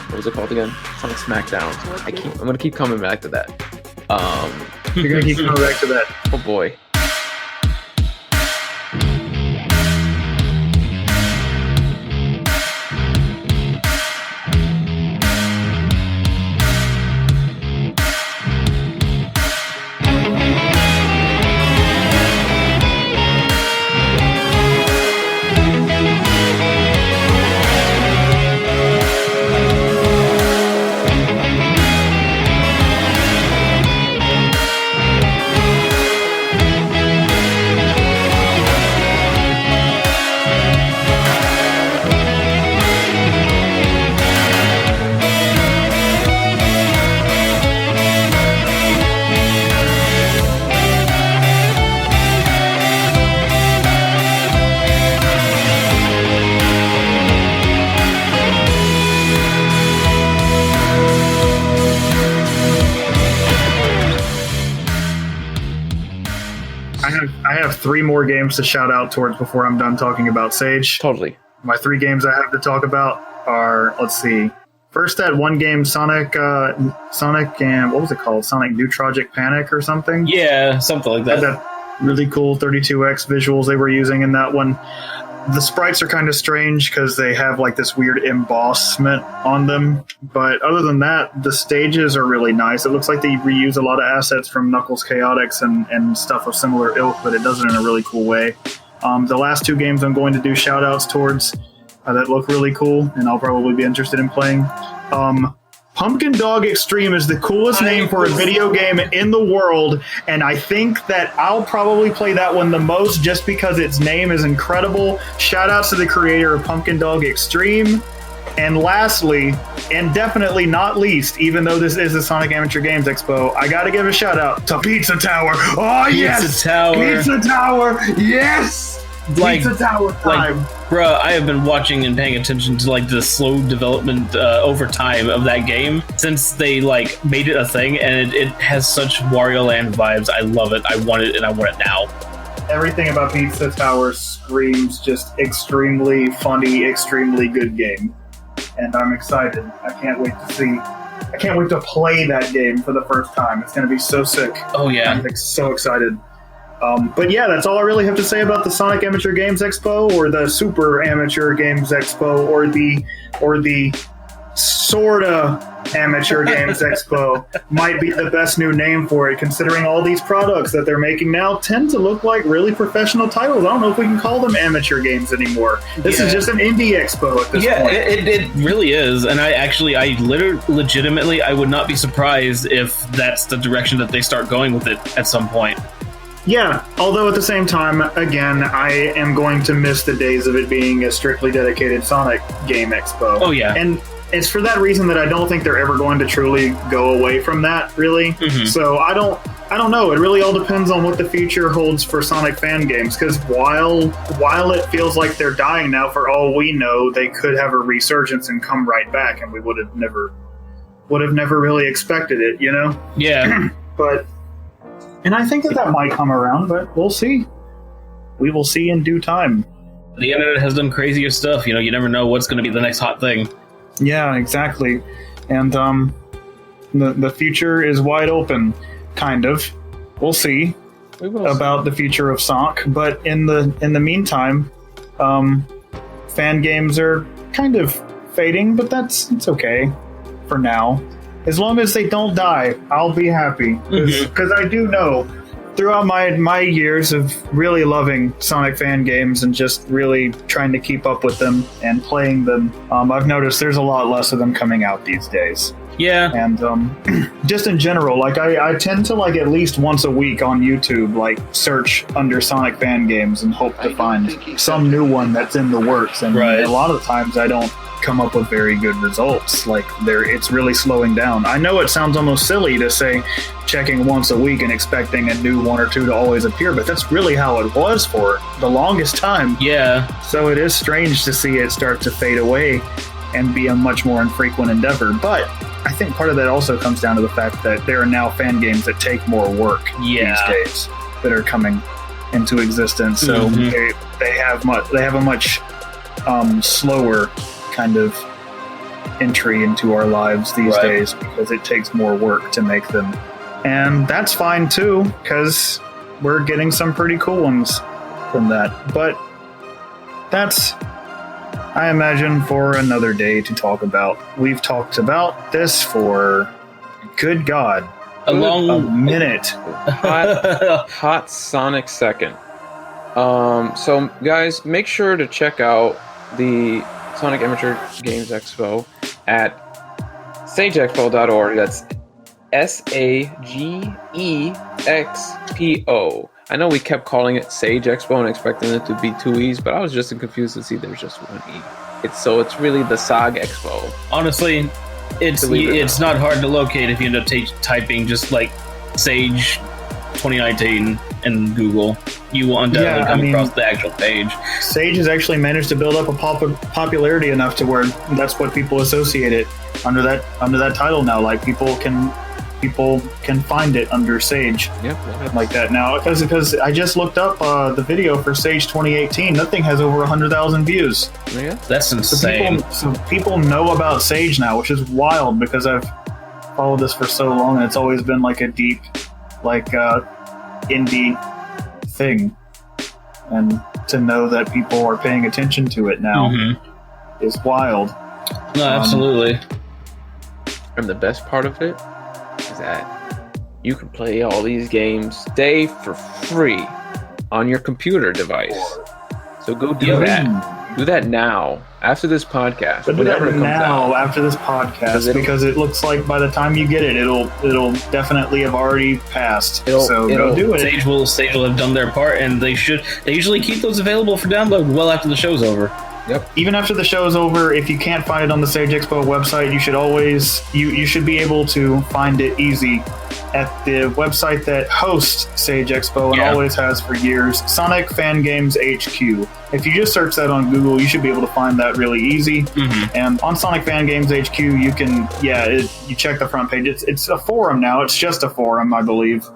S1: what was it called again? Sonic Smackdown. I'm gonna keep coming back to that.
S2: You're gonna keep coming back to that.
S1: Oh boy.
S2: I have 3 more games to shout out towards before I'm done talking about Sage.
S1: Totally.
S2: My 3 games I have to talk about are, let's see. First, that one game, Sonic and what was it called? Sonic Neutrogic Panic or something?
S3: Yeah, something like that.
S2: That really cool 32x visuals they were using in that one. The sprites are kind of strange because they have like this weird embossment on them. But other than that, the stages are really nice. It looks like they reuse a lot of assets from Knuckles Chaotix and stuff of similar ilk, but it does it in a really cool way. The last 2 games I'm going to do shout outs towards that look really cool, and I'll probably be interested in playing. Pumpkin Dog Extreme is the coolest name for a video game in the world, and I think that I'll probably play that one the most just because its name is incredible. Shout outs to the creator of Pumpkin Dog Extreme. And lastly, and definitely not least, even though this is the Sonic Amateur Games Expo, I gotta give a shout out to Pizza Tower. Oh, yes! Pizza Tower! Yes! Pizza Tower time.
S3: Bruh, I have been watching and paying attention to like the slow development over time of that game since they like made it a thing, and it has such Wario Land vibes. I love it. I want it, and I want it now.
S2: Everything about Pizza Tower screams just extremely funny, extremely good game, and I'm excited. I can't wait to play that game for the first time. It's going to be so sick.
S3: Oh yeah,
S2: I'm so excited. But yeah, that's all I really have to say about the Sonic Amateur Games Expo, or the Super Amateur Games Expo, or the sorta Amateur Games Expo. Might be the best new name for it, considering all these products that they're making now tend to look like really professional titles. I don't know if we can call them amateur games anymore. This is just an indie expo at this point.
S3: Yeah, it really is. And legitimately, I would not be surprised if that's the direction that they start going with it at some point.
S2: Yeah, although at the same time, again, I am going to miss the days of it being a strictly dedicated Sonic game expo.
S3: Oh, yeah.
S2: And it's for that reason that I don't think they're ever going to truly go away from that, really. Mm-hmm. So I don't know. It really all depends on what the future holds for Sonic fan games, because while it feels like they're dying now, for all we know, they could have a resurgence and come right back, and we would have never really expected it, you know?
S3: Yeah.
S2: And I think that might come around, but we'll see. We will see in due time.
S3: The internet has done crazier stuff. You know, you never know what's going to be the next hot thing.
S2: Yeah, exactly. And the future is wide open, kind of. We'll see about the future of Sonic. But in the meantime, fan games are kind of fading, but it's okay for now. As long as they don't die, I'll be happy. Because I do know throughout my years of really loving Sonic fan games and just really trying to keep up with them and playing them, I've noticed there's a lot less of them coming out these days.
S3: Yeah.
S2: And just in general, like I tend to like at least once a week on YouTube, like search under Sonic fan games and hope to find some new one that's in the works. And a lot of the times I don't come up with very good results. Like it's really slowing down. I know it sounds almost silly to say checking once a week and expecting a new one or two to always appear, but that's really how it was for the longest time.
S3: Yeah.
S2: So it is strange to see it start to fade away and be a much more infrequent endeavor. But I think part of that also comes down to the fact that there are now fan games that take more work these days that are coming into existence. So they have a much slower kind of entry into our lives these days because it takes more work to make them. And that's fine too, because we're getting some pretty cool ones from that. But that's, I imagine, for another day to talk about. We've talked about this for, good God, a minute.
S1: Hot Sonic second. So guys, make sure to check out the Sonic Amateur Games Expo at sageexpo.org. That's SAGEXPO. I know we kept calling it Sage Expo and expecting it to be two E's, but I was just confused to see there's just one E. It's really the SAG Expo.
S3: Honestly, it's not hard to locate if you end up typing just like Sage 2019 in Google. You will undoubtedly come across the actual page.
S2: Sage has actually managed to build up a popularity enough to where that's what people associate it under that title now. Like people can find it under Sage, like that now. Because I just looked up the video for Sage 2018. That thing has over 100,000 views.
S1: Yeah,
S3: that's insane.
S2: So people know about Sage now, which is wild because I've followed this for so long, and it's always been like a deep, like indie thing. And to know that people are paying attention to it now is wild.
S3: No, absolutely.
S1: And the best part of it is that you can play all these games today for free on your computer device. So go do that. Do that now, after this podcast.
S2: But
S1: whenever it comes out.
S2: After this podcast, because it looks like by the time you get it, it'll definitely have already passed. So go do it.
S3: Sage will have done their part, and they usually keep those available for download well after the show's over.
S1: Yep.
S2: Even after the show is over, if you can't find it on the Sage Expo website, you should always you should be able to find it easy at the website that hosts Sage Expo and always has for years, Sonic Fan Games HQ. If you just search that on Google, you should be able to find that really easy. And on Sonic Fan Games HQ, you can you check the front page. It's a forum now. It's just a forum, I believe.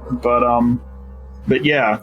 S2: But yeah.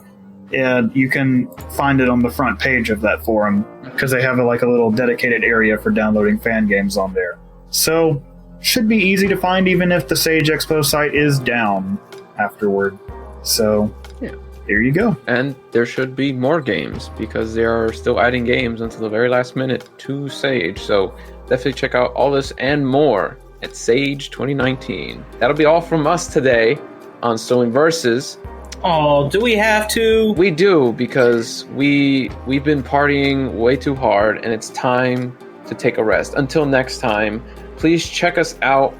S2: And you can find it on the front page of that forum because they have a little dedicated area for downloading fan games on there. So should be easy to find even if the Sage Expo site is down afterward. So there you go.
S1: And there should be more games because they are still adding games until the very last minute to Sage. So definitely check out all this and more at Sage 2019. That'll be all from us today on Stolen Versus.
S3: Oh, do we have to?
S1: We do, because we've been partying way too hard and it's time to take a rest. Until next time, please check us out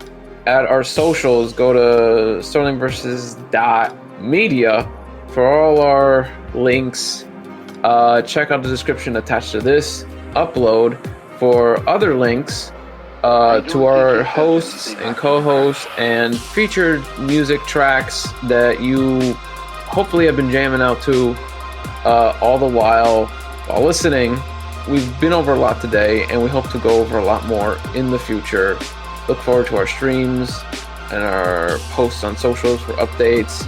S1: at our socials. Go to sterlingversus.media for all our links. Check out the description attached to this upload for other links to our hosts and co-hosts and featured music tracks that you hopefully have been jamming out to all the while listening. We've been over a lot today, and we hope to go over a lot more in the future. Look forward to our streams and our posts on socials for updates,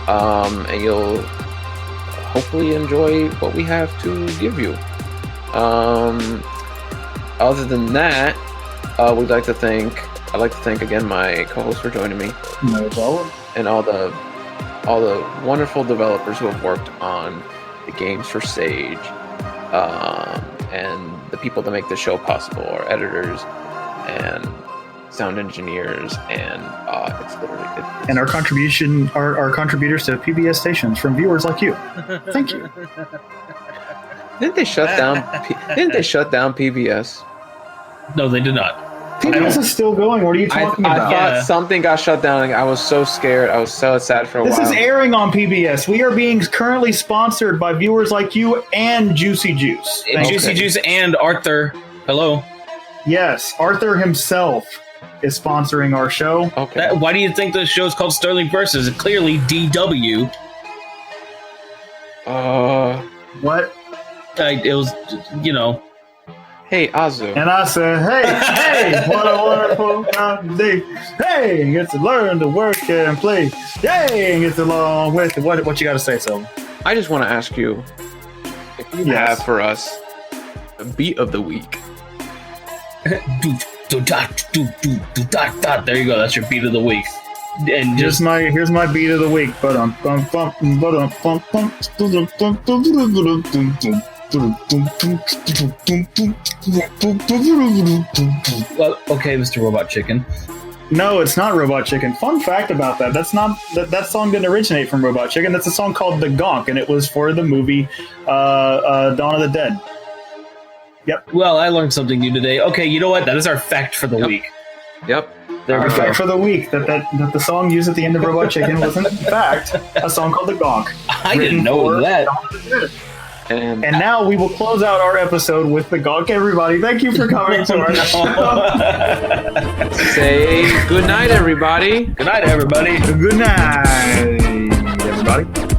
S1: and you'll hopefully enjoy what we have to give you. Other than that, I'd like to thank again my co-host for joining me.
S2: No problem.
S1: And all the wonderful developers who have worked on the games for Sage, and the people that make the show possible, our editors and sound engineers, and it's literally good.
S2: And our contributors to PBS stations from viewers like you. Thank you.
S1: Didn't they shut down? Didn't they shut down PBS?
S3: No, they did not.
S2: PBS is still going. What are you talking
S1: I
S2: about?
S1: thought something got shut down. I was so scared. I was so sad for a while.
S2: This is airing on PBS. We are being currently sponsored by viewers like you and Juicy Juice.
S3: Juicy Juice and Arthur. Hello.
S2: Yes, Arthur himself is sponsoring our show.
S1: Okay.
S3: Why do you think the show's called Sterling Versus? It's clearly DW.
S2: What?
S3: It was, you know.
S1: Hey, Azu.
S2: And I said, hey, what a wonderful day. Hey, get to learn to work and play. Hey, get along with it. What you got to say, Silva?
S1: I just want to ask you if you have for us a beat of the week.
S3: There you go. That's your beat of the week. And just
S2: here's my beat of the week.
S3: Okay, Mr. Robot Chicken.
S2: No, it's not Robot Chicken. Fun fact about that: that song didn't originate from Robot Chicken. That's a song called "The Gonk," and it was for the movie Dawn of the Dead. Yep.
S3: Well, I learned something new today. Okay, you know what? That is our fact for the week.
S1: Yep.
S3: There we go.
S2: Fact for the week that the song used at the end of Robot Chicken was in fact a song called "The Gonk."
S3: I didn't know that.
S1: And
S2: now we will close out our episode with the Gonk. Everybody, thank you for coming to our show.
S1: Say good night, everybody.
S3: Good night, everybody.
S2: Good night, everybody.